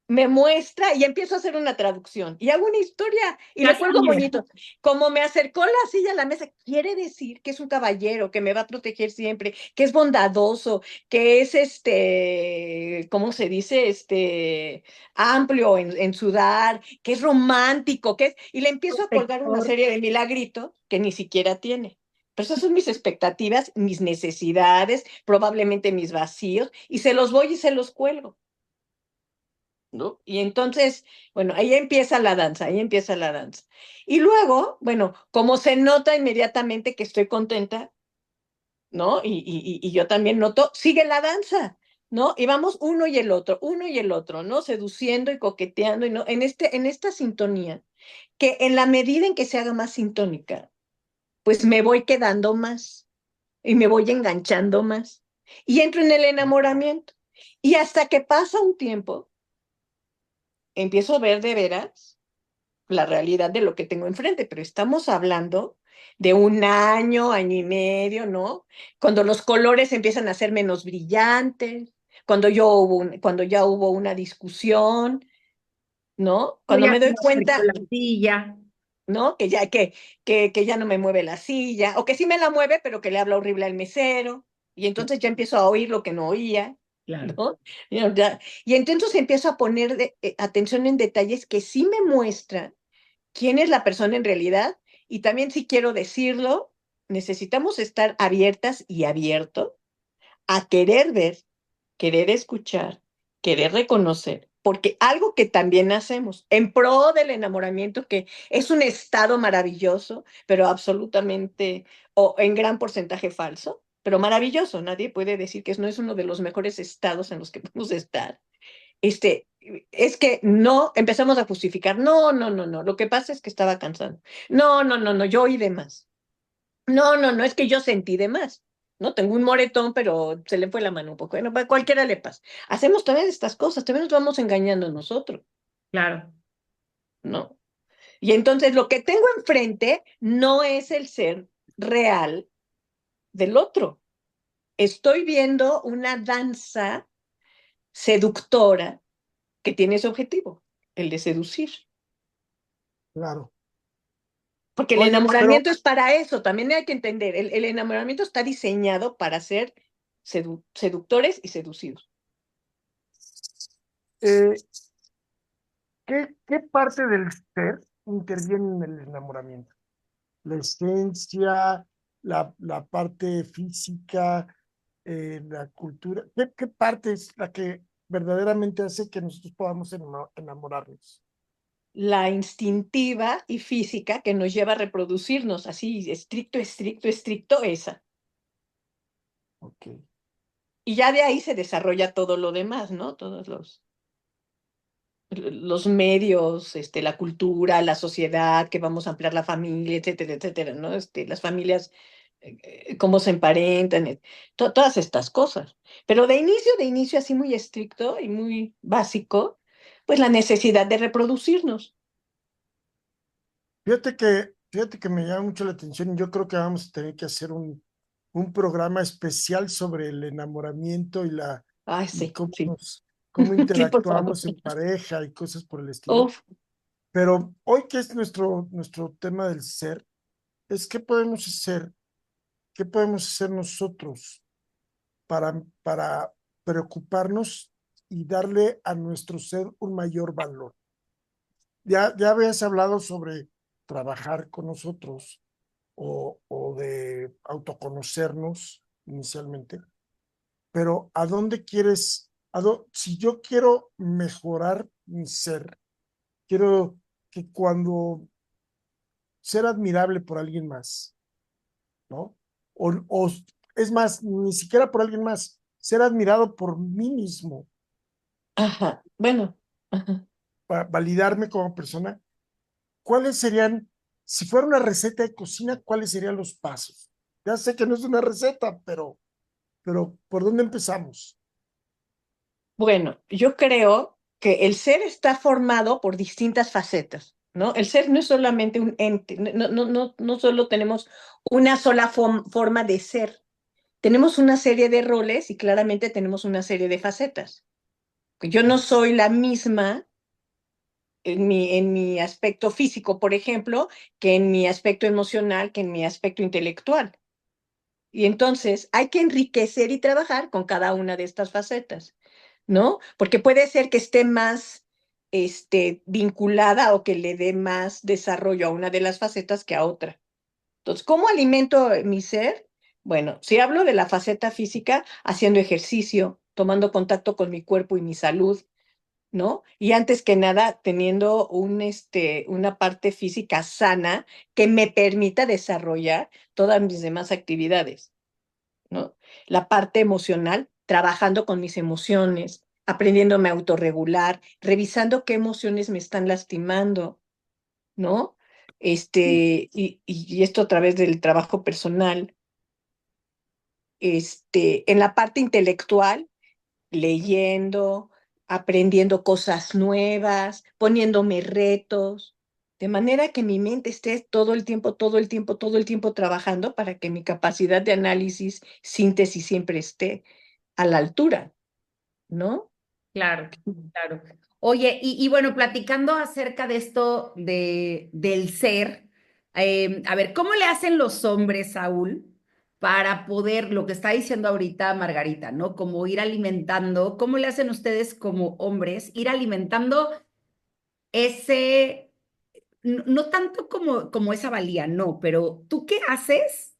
Speaker 3: me muestra y empiezo a hacer una traducción y hago una historia y le cuelgo
Speaker 1: Castillo.
Speaker 3: bonito. Como me acercó la silla a la mesa, quiere decir que es un caballero, que me va a proteger siempre, que es bondadoso, que es ¿cómo se dice? Amplio en su dar, que es romántico, y le empiezo a colgar una
Speaker 1: Protector.
Speaker 3: serie de milagritos que ni siquiera tiene. Pero esas son mis expectativas, mis necesidades, probablemente mis vacíos, y se los voy y se los cuelgo. ¿No? Y entonces, bueno, ahí empieza la danza, ahí empieza la danza. Y luego, bueno, como se nota inmediatamente que estoy contenta, ¿no? Y yo también noto, sigue la danza, ¿no? Y vamos uno y el otro, ¿no? Seduciendo y coqueteando, y ¿no? En esta sintonía, que en la medida en que se haga más sintónica, pues me voy quedando más y me voy enganchando más. Y entro en el enamoramiento. Y hasta que pasa un tiempo, empiezo a ver de veras la realidad de lo que tengo enfrente, pero estamos hablando de un año, año y medio, ¿no? Cuando los colores empiezan a ser menos brillantes, cuando ya hubo una discusión, ¿no?
Speaker 1: Yo
Speaker 3: Cuando
Speaker 1: ya
Speaker 3: me
Speaker 1: me
Speaker 3: doy
Speaker 1: acerco
Speaker 3: cuenta,
Speaker 1: la silla.
Speaker 3: ¿no? Que ya no me mueve la silla, o que sí me la mueve, pero que le habla horrible al mesero, y entonces ya empiezo a oír lo que no oía,
Speaker 1: Claro,
Speaker 3: ¿no? Y entonces empiezo a poner atención en detalles que sí me muestran quién es la persona en realidad. Y también, si quiero decirlo, necesitamos estar abiertas y abiertos a querer ver, querer escuchar, querer reconocer, porque algo que también hacemos en pro del enamoramiento, que es un estado maravilloso, pero absolutamente o en gran porcentaje falso, pero maravilloso, nadie puede decir que no es uno de los mejores estados en los que podemos estar. este, es que no empezamos a justificar, no, lo que pasa es que estaba cansado. No, yo oí de más. No, es que yo sentí de más. No, tengo un moretón, pero se le fue la mano un poco. Bueno, a cualquiera le pasa. Hacemos también estas cosas, también nos vamos engañando nosotros,
Speaker 1: claro.
Speaker 3: ¿no? Y entonces lo que tengo enfrente no es el ser real del otro. Estoy viendo una danza seductora que tiene ese objetivo, el de seducir.
Speaker 2: Claro.
Speaker 3: Porque el
Speaker 2: Oye, pero
Speaker 3: enamoramiento es para eso, también hay que entender, el enamoramiento está diseñado para ser seductores y seducidos.
Speaker 2: eh, ¿qué parte del ser interviene en el enamoramiento? La esencia, la parte física, la cultura. ¿Qué parte es la que verdaderamente hace que nosotros podamos enamorarnos?
Speaker 3: La instintiva y física que nos lleva a reproducirnos, así estricto, estricto, estricto, esa.
Speaker 2: Ok.
Speaker 3: Y ya de ahí se desarrolla todo lo demás, ¿no? Todos los medios, la cultura, la sociedad, que vamos a ampliar la familia, etcétera, etcétera, ¿no? Las familias, cómo se emparentan, todas estas cosas. Pero de inicio, así muy estricto y muy básico, pues la necesidad de reproducirnos.
Speaker 2: Fíjate que me llama mucho la atención y yo creo que vamos a tener que hacer un programa especial sobre el enamoramiento
Speaker 3: Ay,
Speaker 2: y
Speaker 3: sí, sí.
Speaker 2: cómo
Speaker 3: Sí, por favor.
Speaker 2: interactuamos en pareja y cosas por el estilo.
Speaker 3: Uf,
Speaker 2: Pero hoy que es nuestro tema del ser, es qué podemos hacer nosotros para preocuparnos y darle a nuestro ser un mayor valor. Ya habías hablado sobre trabajar con nosotros o de autoconocernos inicialmente, pero ¿a dónde quieres? Si yo quiero mejorar mi ser, quiero que cuando ser admirable por alguien más, ¿no? O es más, ni siquiera por alguien más, ser admirado por mí mismo,
Speaker 3: ajá, bueno, ajá.
Speaker 2: para validarme como persona. ¿Cuáles serían, si fuera una receta de cocina, cuáles serían los pasos? Ya sé que no es una receta, pero ¿por dónde empezamos?
Speaker 3: Bueno, yo creo que el ser está formado por distintas facetas, ¿no? El ser no es solamente un ente, no solo tenemos una sola forma de ser, tenemos una serie de roles y claramente tenemos una serie de facetas. Yo no soy la misma en mi aspecto físico, por ejemplo, que en mi aspecto emocional, que en mi aspecto intelectual. Y entonces hay que enriquecer y trabajar con cada una de estas facetas, ¿no? Porque puede ser que esté más vinculada o que le dé más desarrollo a una de las facetas que a otra. Entonces, ¿cómo alimento mi ser? Bueno, si hablo de la faceta física, haciendo ejercicio, tomando contacto con mi cuerpo y mi salud, ¿no? Y antes que nada, teniendo una parte física sana que me permita desarrollar todas mis demás actividades, ¿no? La parte emocional, trabajando con mis emociones, aprendiéndome a autorregular, revisando qué emociones me están lastimando, ¿no? Y esto a través del trabajo personal. En la parte intelectual, leyendo, aprendiendo cosas nuevas, poniéndome retos, de manera que mi mente esté todo el tiempo, todo el tiempo, todo el tiempo trabajando para que mi capacidad de análisis, síntesis siempre esté a la altura, ¿no?
Speaker 1: Claro, claro. Oye, y bueno, platicando acerca de esto del ser, a ver, ¿cómo le hacen los hombres, Saúl, para poder, lo que está diciendo ahorita Margarita, ¿no? Como ir alimentando, ¿cómo le hacen ustedes como hombres ir alimentando ese, no tanto como esa valía, no, pero ¿tú qué haces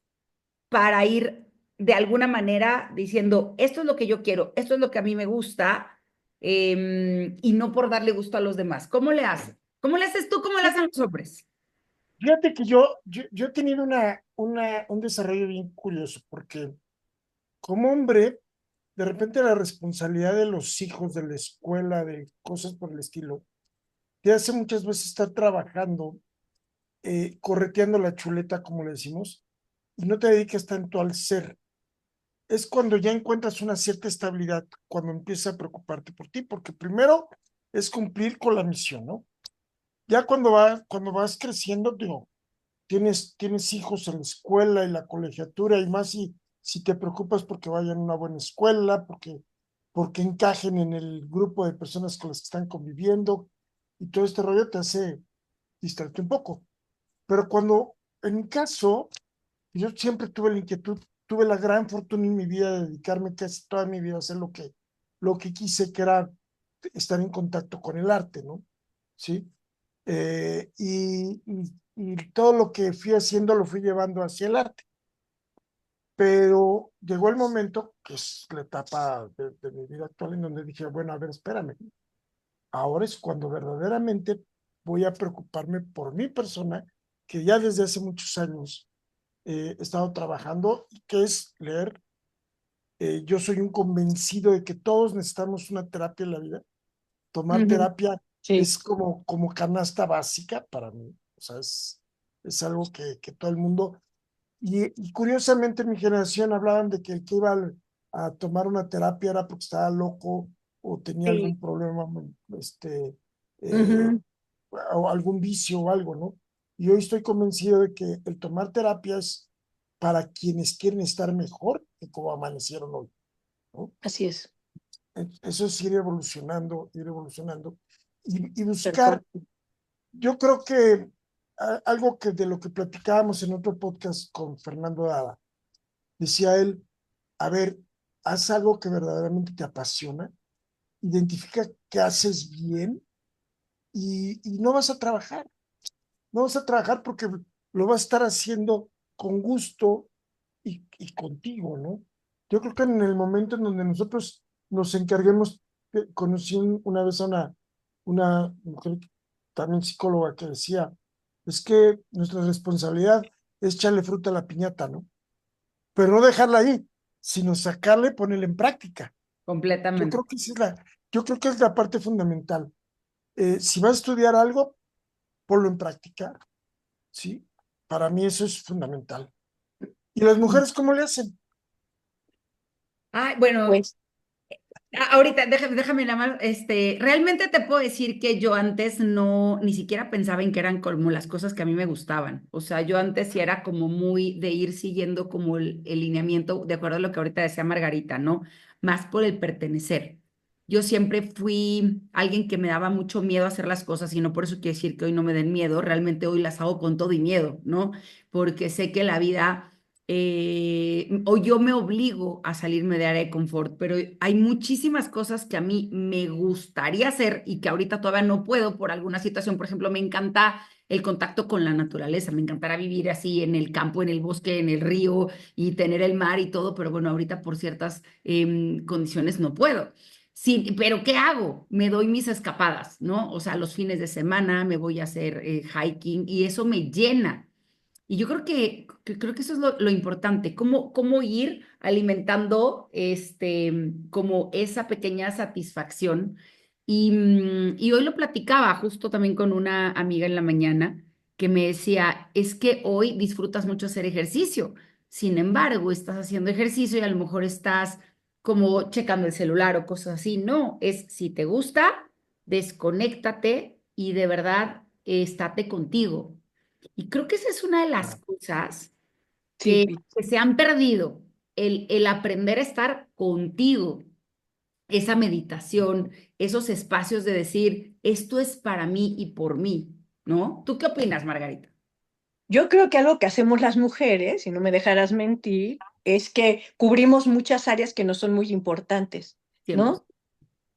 Speaker 1: para ir de alguna manera diciendo, esto es lo que yo quiero, esto es lo que a mí me gusta, y no por darle gusto a los demás? ¿Cómo le haces? ¿Cómo le haces tú? ¿Cómo le hacen los hombres?
Speaker 2: Fíjate que yo he tenido un desarrollo bien curioso, porque como hombre, de repente la responsabilidad de los hijos, de la escuela, de cosas por el estilo, te hace muchas veces estar trabajando, correteando la chuleta, como le decimos, y no te dedicas tanto al ser. Es cuando ya encuentras una cierta estabilidad, cuando empiezas a preocuparte por ti, porque primero es cumplir con la misión, ¿no? Ya cuando vas creciendo, digo, tienes hijos en la escuela y la colegiatura y más, y si te preocupas porque vayan a una buena escuela, porque encajen en el grupo de personas con las que están conviviendo, y todo este rollo te hace distraerte un poco. Pero cuando, en mi caso, yo siempre tuve la inquietud, tuve la gran fortuna en mi vida de dedicarme casi toda mi vida a hacer lo que quise, que era estar en contacto con el arte, ¿no? ¿Sí? Y todo lo que fui haciendo lo fui llevando hacia el arte. Pero llegó el momento, que es la etapa de mi vida actual, en donde dije, bueno, a ver, espérame, ahora es cuando verdaderamente voy a preocuparme por mi persona, que ya desde hace muchos años he estado trabajando, y que es leer. Yo soy un convencido de que todos necesitamos una terapia en la vida. Tomar
Speaker 3: Ujú.
Speaker 2: terapia
Speaker 3: Sí,
Speaker 2: es como canasta básica para mí. O sea, es algo que todo el mundo... Y curiosamente en mi generación hablaban de que el que iba a tomar una terapia era porque estaba loco o tenía
Speaker 3: sí.
Speaker 2: algún problema, eh,
Speaker 3: Ujú.
Speaker 2: o algún vicio o algo, ¿no? Y hoy estoy convencido de que el tomar terapia es para quienes quieren estar mejor que como amanecieron hoy, ¿no?
Speaker 3: Así es,
Speaker 2: Eso es ir evolucionando y
Speaker 3: tal cual.
Speaker 2: buscar. Yo creo que algo que de lo que platicábamos en otro podcast con Fernando Dada, decía él, a ver, haz algo que verdaderamente te apasiona, identifica qué haces bien, y no vas a trabajar, no vas a trabajar porque lo vas a estar haciendo con gusto y contigo, ¿no? Yo creo que en el momento en donde nosotros nos encarguemos, conocí una vez a una mujer, también psicóloga, que decía, es que nuestra responsabilidad es echarle fruta a la piñata, ¿no? Pero no dejarla ahí, sino sacarle, ponerla en práctica. Yo
Speaker 1: Completamente.
Speaker 2: creo que yo creo que es la parte fundamental. Si vas a estudiar algo, ponlo en práctica, ¿sí? Para mí eso es fundamental. ¿Y las mujeres cómo le hacen?
Speaker 1: Ay, bueno,
Speaker 3: Pues
Speaker 1: ahorita, déjame nada más, realmente te puedo decir que yo antes no, ni siquiera pensaba en que eran como las cosas que a mí me gustaban. O sea, yo antes sí era como muy de ir siguiendo como el lineamiento, de acuerdo a lo que ahorita decía Margarita, ¿no? Más por el pertenecer. Yo siempre fui alguien que me daba mucho miedo a hacer las cosas y no por eso quiere decir que hoy no me den miedo, realmente hoy las hago con todo y miedo, ¿no? Porque sé que la vida o yo me obligo a salirme de área de confort, pero hay muchísimas cosas que a mí me gustaría hacer y que ahorita todavía no puedo por alguna situación. Por ejemplo, me encanta el contacto con la naturaleza, me encantará vivir así en el campo, en el bosque, en el río y tener el mar y todo, pero bueno, ahorita por ciertas condiciones no puedo. Sí, pero ¿qué hago? Me doy mis escapadas, ¿no? O sea, los fines de semana me voy a hacer hiking y eso me llena. Y yo creo que eso es lo importante, cómo ir alimentando como esa pequeña satisfacción. Y hoy lo platicaba justo también con una amiga en la mañana que me decía, es que hoy disfrutas mucho hacer ejercicio, sin embargo, estás haciendo ejercicio y a lo mejor estás como checando el celular o cosas así. No, es si te gusta, desconéctate y de verdad estate contigo. Y creo que esa es una de las
Speaker 2: Ah,
Speaker 1: cosas
Speaker 3: sí,
Speaker 1: que se han perdido, el aprender a estar contigo, esa meditación, esos espacios de decir, esto es para mí y por mí, ¿no? ¿Tú qué opinas, Margarita?
Speaker 3: yo creo que algo que hacemos las mujeres, si no me dejarás mentir, es que cubrimos muchas áreas que no son muy importantes,
Speaker 1: 100%.
Speaker 3: ¿no?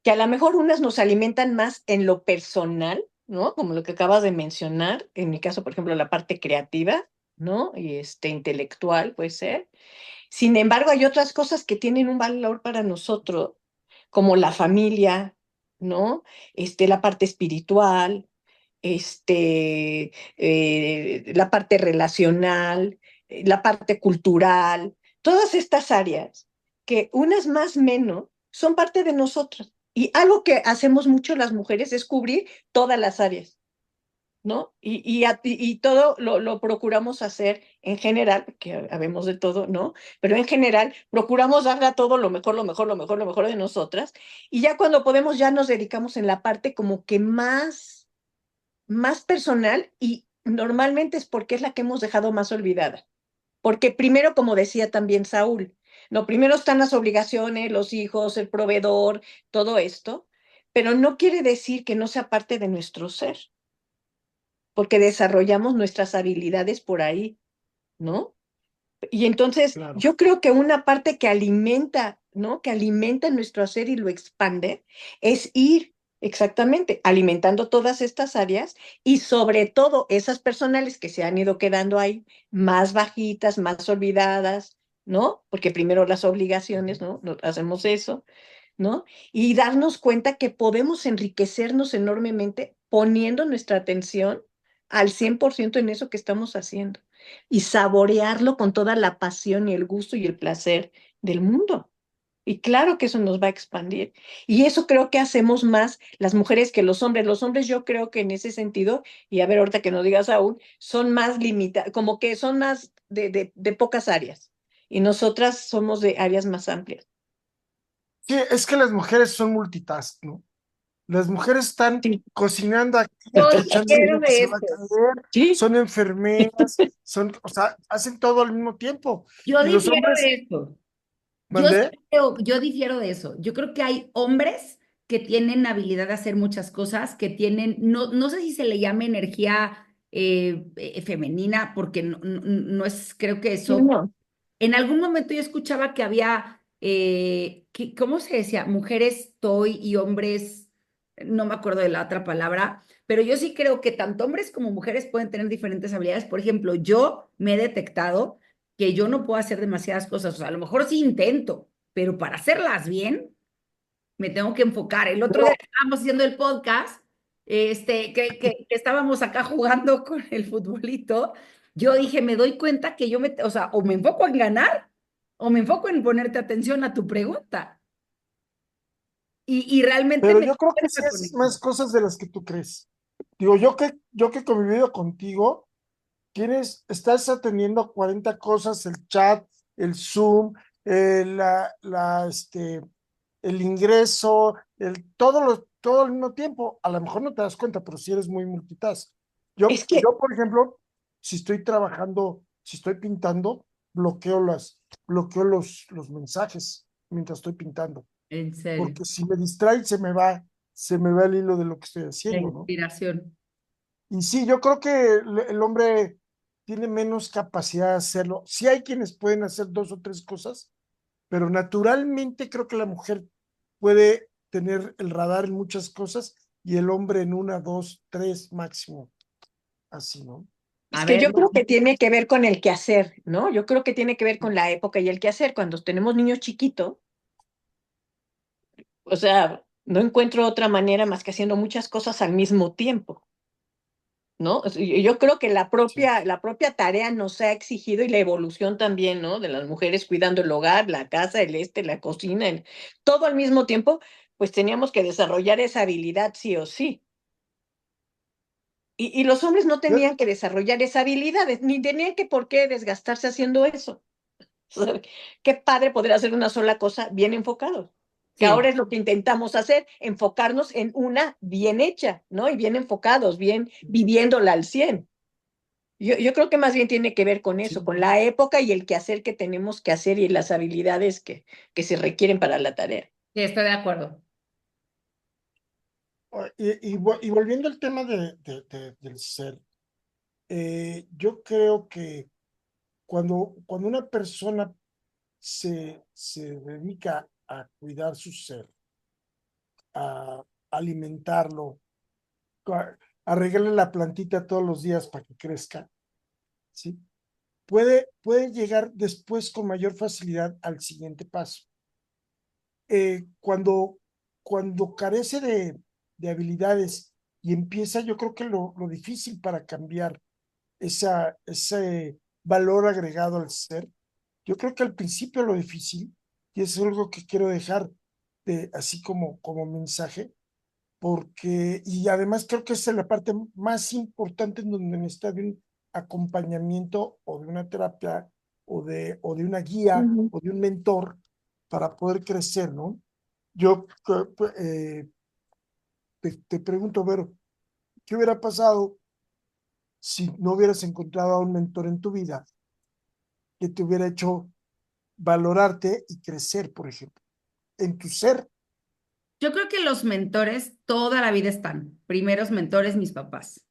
Speaker 3: Que a lo mejor unas nos alimentan más en lo personal, ¿no? Como lo que acabas de mencionar, en mi caso, por ejemplo, la parte creativa, ¿no? Y intelectual puede ser. Sin embargo, hay otras cosas que tienen un valor para nosotros, como la familia, ¿no? La parte espiritual, la parte relacional, la parte cultural, todas estas áreas que unas más menos son parte de nosotros. Y algo que hacemos mucho las mujeres es cubrir todas las áreas, ¿no? Y todo lo procuramos hacer en general, que habemos de todo, ¿no? Pero en general procuramos darle a todo lo mejor, lo mejor, lo mejor, lo mejor de nosotras. Y ya cuando podemos, ya nos dedicamos en la parte como que más personal y normalmente es porque es la que hemos dejado más olvidada. Porque primero, como decía también Saúl, No, primero están las obligaciones, los hijos, el proveedor, todo esto, pero no quiere decir que no sea parte de nuestro ser, porque desarrollamos nuestras habilidades por ahí, ¿no? Y entonces
Speaker 2: Claro.
Speaker 3: yo creo que una parte que alimenta, ¿no? Que alimenta nuestro ser y lo expande, es ir exactamente alimentando todas estas áreas y sobre todo esas personales que se han ido quedando ahí, más bajitas, más olvidadas, ¿no? Porque primero las obligaciones, ¿no? Hacemos eso, ¿no? Y darnos cuenta que podemos enriquecernos enormemente poniendo nuestra atención al 100% en eso que estamos haciendo y saborearlo con toda la pasión y el gusto y el placer del mundo. Y claro que eso nos va a expandir. Y eso creo que hacemos más las mujeres que los hombres. Los hombres yo creo que en ese sentido, y a ver ahorita que no digas aún, son más limitados, como que son más de pocas áreas. Y nosotras somos de áreas más amplias.
Speaker 2: Sí, es que las mujeres son multitask, ¿no? Las mujeres están
Speaker 3: Sí,
Speaker 2: cocinando aquí,
Speaker 1: Yo
Speaker 2: echando
Speaker 1: difiero
Speaker 2: lo que
Speaker 1: de
Speaker 2: se va a
Speaker 1: eso.
Speaker 2: caer,
Speaker 3: sí,
Speaker 2: son enfermeras, o sea, hacen todo al mismo tiempo.
Speaker 1: Yo
Speaker 2: Y los
Speaker 1: difiero
Speaker 2: hombres,
Speaker 1: de eso.
Speaker 2: ¿mandé?
Speaker 1: Yo difiero de eso. Yo creo que hay hombres que tienen habilidad de hacer muchas cosas, que tienen, no sé si se le llama energía femenina, porque no es, creo que
Speaker 3: sí,
Speaker 1: eso.
Speaker 3: no.
Speaker 1: En algún momento yo escuchaba que había, ¿cómo se decía? Mujeres toy y hombres, no me acuerdo de la otra palabra, pero yo sí creo que tanto hombres como mujeres pueden tener diferentes habilidades. Por ejemplo, yo me he detectado que yo no puedo hacer demasiadas cosas. O sea, a lo mejor sí intento, pero para hacerlas bien, me tengo que enfocar. El otro día
Speaker 2: Pero,
Speaker 1: que estábamos haciendo el podcast, que estábamos acá jugando con el futbolito, yo dije, me doy cuenta que o sea, o me enfoco en ganar o me enfoco en ponerte atención a tu pregunta. Y realmente
Speaker 2: pero
Speaker 1: me
Speaker 2: yo creo que sí
Speaker 1: cuesta con
Speaker 2: es
Speaker 1: eso.
Speaker 2: más cosas de las que tú crees. Digo, yo que he convivido contigo, estás atendiendo 40 cosas, el chat, el Zoom, el ingreso, todo al mismo tiempo. A lo mejor no te das cuenta, pero sí eres muy multitask.
Speaker 3: Es que,
Speaker 2: Por ejemplo, si estoy trabajando, si estoy pintando, bloqueo los mensajes mientras estoy pintando,
Speaker 1: En serio,
Speaker 2: porque si me distrae, se me va el hilo de lo que estoy
Speaker 1: la
Speaker 2: haciendo, ¿no?
Speaker 1: inspiración.
Speaker 2: Y sí, yo creo que el hombre tiene menos capacidad de hacerlo. Sí hay quienes pueden hacer dos o tres cosas, pero naturalmente creo que la mujer puede tener el radar en muchas cosas y el hombre en una, dos, tres máximo, así, ¿no?
Speaker 3: es
Speaker 1: A
Speaker 3: que
Speaker 1: ver,
Speaker 3: yo creo que tiene que ver con el quehacer, ¿no? Yo creo que tiene que ver con la época y el quehacer. Cuando tenemos niños chiquitos, o sea, no encuentro otra manera más que haciendo muchas cosas al mismo tiempo, ¿no? Yo creo que
Speaker 2: Sí.
Speaker 3: la propia tarea nos ha exigido y la evolución también, ¿no? De las mujeres cuidando el hogar, la casa, la cocina, todo al mismo tiempo, pues teníamos que desarrollar esa habilidad sí o sí. Y los hombres no
Speaker 2: Yo-
Speaker 3: tenían que desarrollar esa habilidad, ni tenían que por qué desgastarse haciendo eso. O sea, qué padre poder hacer una sola cosa bien enfocado. Que ahora
Speaker 1: sí,
Speaker 3: es lo que intentamos hacer, enfocarnos en una bien hecha, ¿no? Y bien enfocados, bien viviéndola al 100. Yo creo que más bien tiene que ver con eso,
Speaker 2: sí.
Speaker 3: con la época y el quehacer que tenemos que hacer y las habilidades que se requieren para la tarea.
Speaker 1: sí, estoy de acuerdo.
Speaker 2: Y volviendo al tema del ser, yo creo que cuando una persona se dedica a cuidar su ser, a alimentarlo, a, a regarle la plantita todos los días para que crezca, ¿sí? Puede llegar después con mayor facilidad al siguiente paso. Cuando carece de habilidades y empieza, yo creo que lo difícil para cambiar ese valor agregado al ser, yo creo que al principio lo difícil, y es algo que quiero dejar así como mensaje, y además creo que esa es la parte más importante en donde necesita de un acompañamiento o de una terapia o de una guía
Speaker 3: Ujú.
Speaker 2: o de un mentor para poder crecer, ¿no? Yo te pregunto, Vero, ¿qué hubiera pasado si no hubieras encontrado a un mentor en tu vida que te hubiera hecho valorarte y crecer, por ejemplo, en tu ser.
Speaker 1: Yo creo que los mentores toda la vida están. Primeros mentores, mis papás.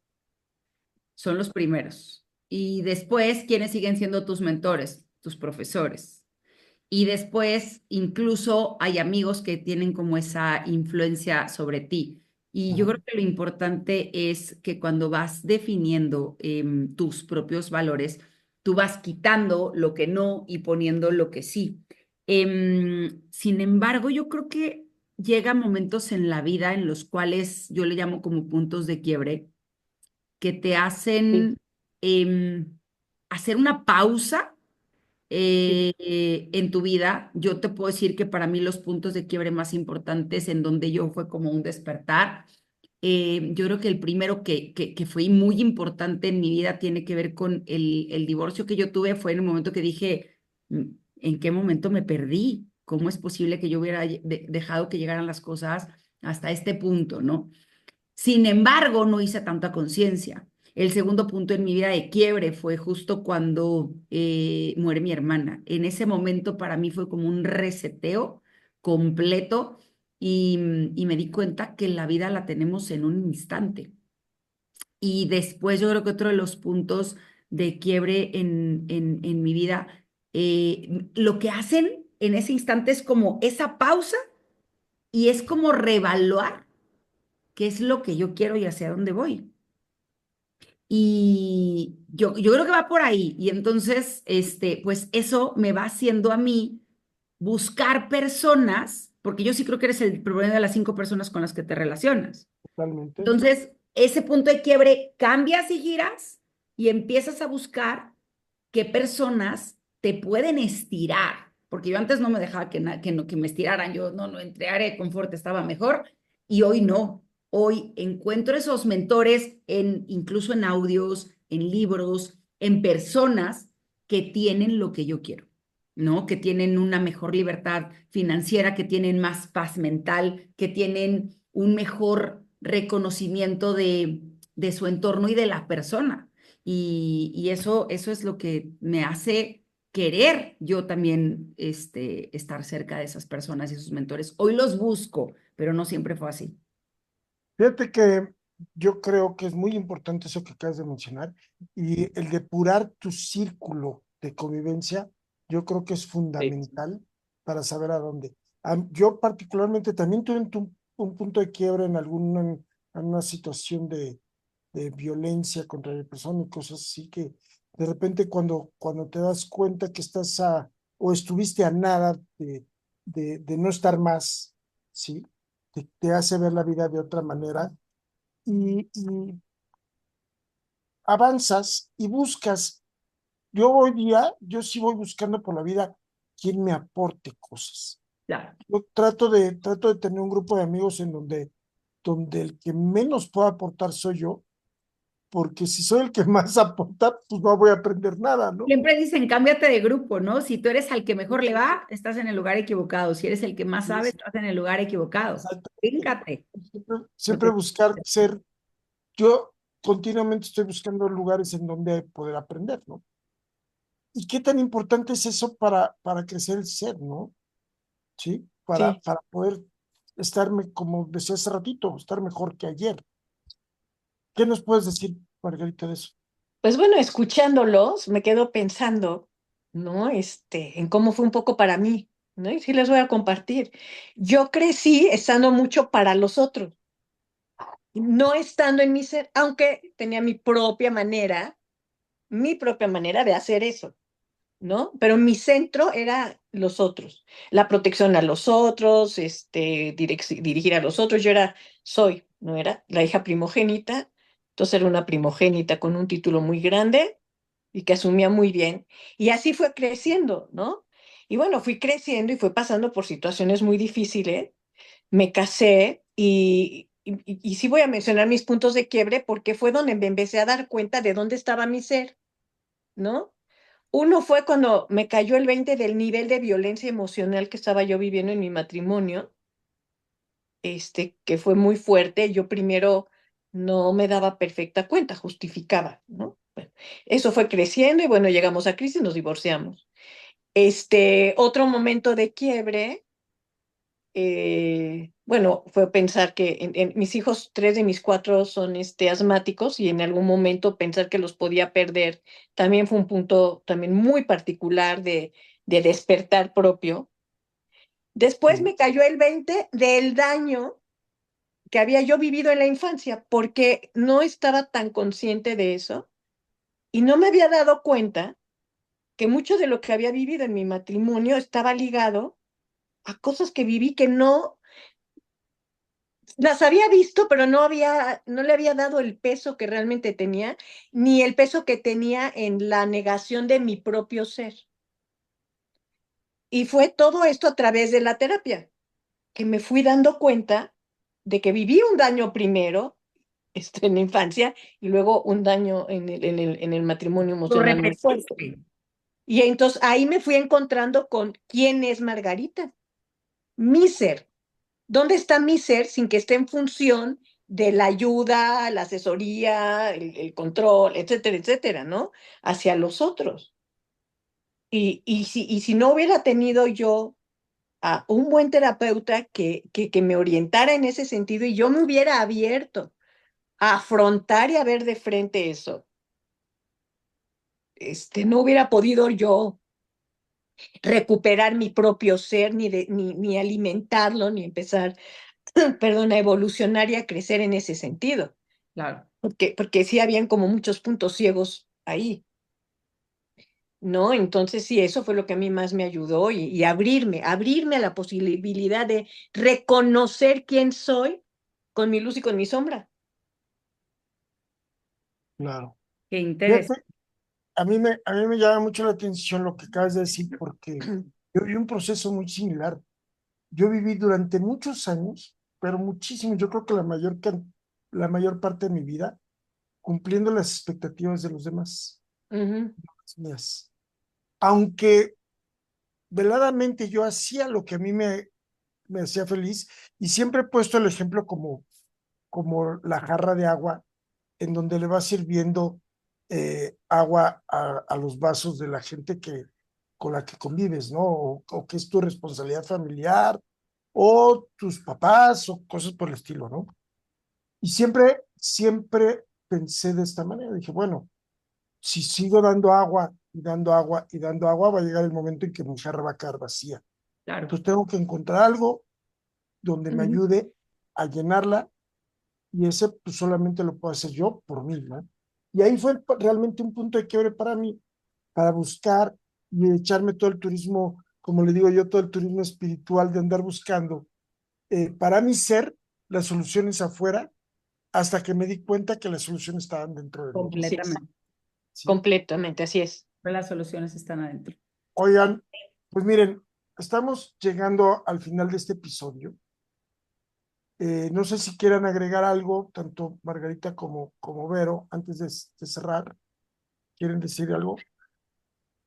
Speaker 1: Son los primeros. Y después, ¿quiénes siguen siendo tus mentores? Tus profesores. Y después, incluso hay amigos que tienen como esa influencia sobre ti. Y yo
Speaker 2: Ajá.
Speaker 1: creo que lo importante es que cuando vas definiendo tus propios valores, tú vas quitando lo que no y poniendo lo que sí. Sin embargo, yo creo que llega momentos en la vida en los cuales yo le llamo como puntos de quiebre, que te
Speaker 3: Sí,
Speaker 1: hacen hacer una pausa
Speaker 3: sí,
Speaker 1: en tu vida. Yo te puedo decir que para mí los puntos de quiebre más importantes en donde yo fue como un despertar. Yo creo que el primero que fue muy importante en mi vida tiene que ver con el divorcio que yo tuve. Fue en el momento que dije, "Mm, ¿en qué momento me perdí? ¿Cómo es posible que yo hubiera dejado que llegaran las cosas hasta este punto, ¿no? Sin embargo, no hice tanta conciencia. El segundo punto en mi vida de quiebre fue justo cuando muere mi hermana. En ese momento para mí fue como un reseteo completo y me di cuenta que la vida la tenemos en un instante. Y después yo creo que otro de los puntos de quiebre en mi vida, lo que hacen en ese instante es como esa pausa y es como reevaluar qué es lo que yo quiero y hacia dónde voy. Y yo creo que va por ahí. Y entonces, pues eso me va haciendo a mí buscar personas, porque yo sí creo que eres el problema de las 5 personas con las que te relacionas.
Speaker 2: Totalmente.
Speaker 1: Entonces, ese punto de quiebre cambias y giras y empiezas a buscar qué personas te pueden estirar, porque yo antes no me dejaba que me estiraran, yo no, entre área de confort estaba mejor y hoy no. Hoy encuentro esos mentores incluso en audios, en libros, en personas que tienen lo que yo quiero, ¿no? Que tienen una mejor libertad financiera, que tienen más paz mental, que tienen un mejor reconocimiento de su entorno y de la persona. Y eso es lo que me hace querer yo también estar cerca de esas personas y sus mentores. Hoy los busco, pero no siempre fue así.
Speaker 2: Fíjate que yo creo que es muy importante eso que acabas de mencionar y el depurar tu círculo de convivencia, yo creo que es
Speaker 3: sí.
Speaker 2: fundamental para saber a dónde. Yo particularmente también tuve un punto de quiebre en una situación de violencia contra mi persona y cosas así que de repente cuando te das cuenta que estás o estuviste a nada de no estar más, ¿sí? Te hace ver la vida de otra manera y avanzas y buscas. Yo hoy día, yo sí voy buscando por la vida quien me aporte cosas.
Speaker 1: Claro.
Speaker 2: Yo trato de tener un grupo de amigos en donde el que menos pueda aportar soy yo, porque si soy el que más aporta, pues no voy a aprender nada, ¿no?
Speaker 1: Siempre dicen, cámbiate de grupo, ¿no? Si tú eres al que mejor le va, estás en el lugar equivocado. Si eres el que más sabe,
Speaker 2: Es-
Speaker 1: estás en el lugar equivocado.
Speaker 2: Exactamente.
Speaker 1: Fíjate.
Speaker 2: Siempre
Speaker 1: Porque
Speaker 2: buscar ser, yo continuamente estoy buscando lugares en donde poder aprender, ¿no? ¿Y qué tan importante es eso para crecer el ser, ¿no? ¿Sí?
Speaker 3: Sí.
Speaker 2: Para poder como decía hace ratito, estar mejor que ayer. ¿Qué nos puedes decir, Margarita, de eso?
Speaker 3: Pues bueno, escuchándolos, me quedo pensando, ¿no? En cómo fue un poco para mí, ¿no? Y sí les voy a compartir. Yo crecí estando mucho para los otros, no estando en mi ser, aunque tenía mi propia manera de hacer eso, ¿no? Pero mi centro era los otros, la protección a los otros, dirigir a los otros. No era la hija primogénita, entonces era una primogénita con un título muy grande y que asumía muy bien. Y así fue creciendo, ¿no? Y bueno, fui creciendo y fue pasando por situaciones muy difíciles. Me casé y sí voy a mencionar mis puntos de quiebre porque fue donde me empecé a dar cuenta de dónde estaba mi ser, ¿no? Uno fue cuando me cayó el 20 del nivel de violencia emocional que estaba yo viviendo en mi matrimonio, que fue muy fuerte. Yo primero no me daba perfecta cuenta, justificaba, ¿no? Bueno, eso fue creciendo y bueno, llegamos a crisis y nos divorciamos. Otro momento de quiebre, bueno, fue pensar que mis hijos, 3 de mis 4 son asmáticos, y en algún momento pensar que los podía perder también fue un punto también muy particular de despertar propio. Después
Speaker 2: Sí,
Speaker 3: me cayó el 20 del daño que había yo vivido en la infancia, porque no estaba tan consciente de eso y no me había dado cuenta que mucho de lo que había vivido en mi matrimonio estaba ligado a cosas que viví que no las había visto, pero no le había dado el peso que realmente tenía, ni el peso que tenía en la negación de mi propio ser. Y fue todo esto a través de la terapia, que me fui dando cuenta de que viví un daño primero, en la infancia, y luego un daño en el matrimonio
Speaker 1: Lo
Speaker 3: emocional muy fuerte.
Speaker 1: repetiste.
Speaker 3: Y entonces ahí me fui encontrando con quién es Margarita, mi ser. ¿Dónde está mi ser sin que esté en función de la ayuda, la asesoría, el control, etcétera, etcétera, ¿no? Hacia los otros. Y si no hubiera tenido yo a un buen terapeuta que me orientara en ese sentido, y yo me hubiera abierto a afrontar y a ver de frente eso, no hubiera podido yo recuperar mi propio ser, ni alimentarlo, ni empezar, perdón, a evolucionar y a crecer en ese sentido.
Speaker 1: Claro.
Speaker 3: Porque sí habían como muchos puntos ciegos ahí, ¿no? Entonces sí, eso fue lo que a mí más me ayudó, y abrirme a la posibilidad de reconocer quién soy con mi luz y con mi sombra.
Speaker 2: claro.
Speaker 1: Qué interés.
Speaker 2: Fíjate, a mí me llama mucho la atención lo que acabas de decir, porque yo viví un proceso muy similar. Yo viví durante muchos años, pero muchísimos, yo creo que la mayor parte de mi vida, cumpliendo las expectativas de los demás,
Speaker 3: Ujú,
Speaker 2: las mías. Aunque veladamente yo hacía lo que a mí me hacía feliz, y siempre he puesto el ejemplo como la jarra de agua en donde le vas sirviendo agua a los vasos de la gente con la que convives, ¿no? O que es tu responsabilidad familiar, o tus papás, o cosas por el estilo, ¿no? Y siempre pensé de esta manera. Dije, bueno, si sigo dando agua y dando agua y dando agua, va a llegar el momento en que mi jarra va a quedar vacía.
Speaker 1: Claro.
Speaker 2: Entonces tengo que encontrar algo donde me
Speaker 3: ujú.
Speaker 2: ayude a llenarla, y ese pues solamente lo puedo hacer yo por mí, ¿no? Y ahí fue realmente un punto de quiebre para mí, para buscar y echarme todo el turismo, como le digo yo, todo el turismo espiritual de andar buscando para mi ser las soluciones afuera, hasta que me di cuenta que las soluciones estaban dentro de mí.
Speaker 3: Así es,
Speaker 1: Completamente.
Speaker 2: ¿Sí?
Speaker 3: completamente, así es.
Speaker 1: Las soluciones están adentro.
Speaker 2: Oigan, pues miren, estamos llegando al final de este episodio. No sé si quieran agregar algo, tanto Margarita como Vero, antes de cerrar. ¿Quieren decir algo?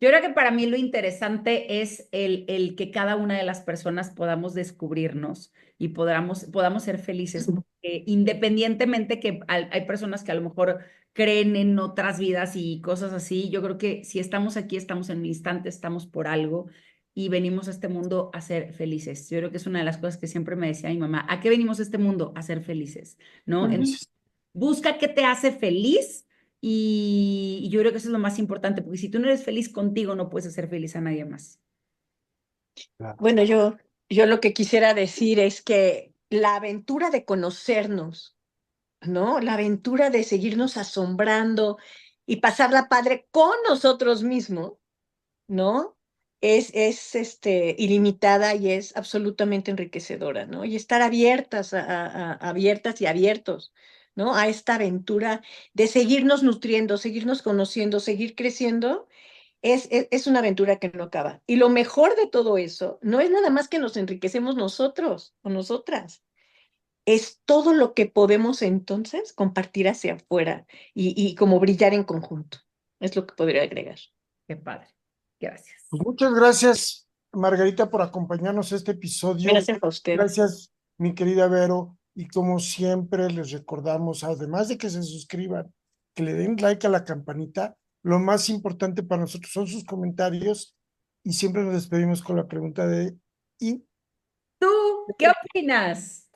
Speaker 1: Yo creo que para mí lo interesante es el que cada una de las personas podamos descubrirnos y podamos ser felices, porque independientemente que hay personas que a lo mejor creen en otras vidas y cosas así, yo creo que si estamos aquí, estamos en un instante, estamos por algo y venimos a este mundo a ser felices. Yo creo que es una de las cosas que siempre me decía mi mamá, ¿a qué venimos a este mundo? A ser felices, ¿no?
Speaker 3: Ujú.
Speaker 1: Busca qué te hace feliz y yo creo que eso es lo más importante, porque si tú no eres feliz contigo, no puedes hacer feliz a nadie más.
Speaker 2: Claro.
Speaker 3: Bueno, yo lo que quisiera decir es que la aventura de conocernos, ¿no? La aventura de seguirnos asombrando y pasarla padre con nosotros mismos, ¿no? Es ilimitada y es absolutamente enriquecedora, ¿no? Y estar abiertas, abiertas y abiertos, ¿no? A esta aventura de seguirnos nutriendo, seguirnos conociendo, seguir creciendo, es una aventura que no acaba. Y lo mejor de todo eso no es nada más que nos enriquecemos nosotros o nosotras, es todo lo que podemos entonces compartir hacia afuera y como brillar en conjunto. Es lo que podría agregar.
Speaker 1: Qué padre. Gracias.
Speaker 2: Pues muchas gracias, Margarita, por acompañarnos a este episodio.
Speaker 3: Gracias a ustedes.
Speaker 2: Gracias, mi querida Vero. Y como siempre, les recordamos, además de que se suscriban, que le den like a la campanita, lo más importante para nosotros son sus comentarios y siempre nos despedimos con la pregunta de ¿y?
Speaker 1: ¿Tú qué opinas?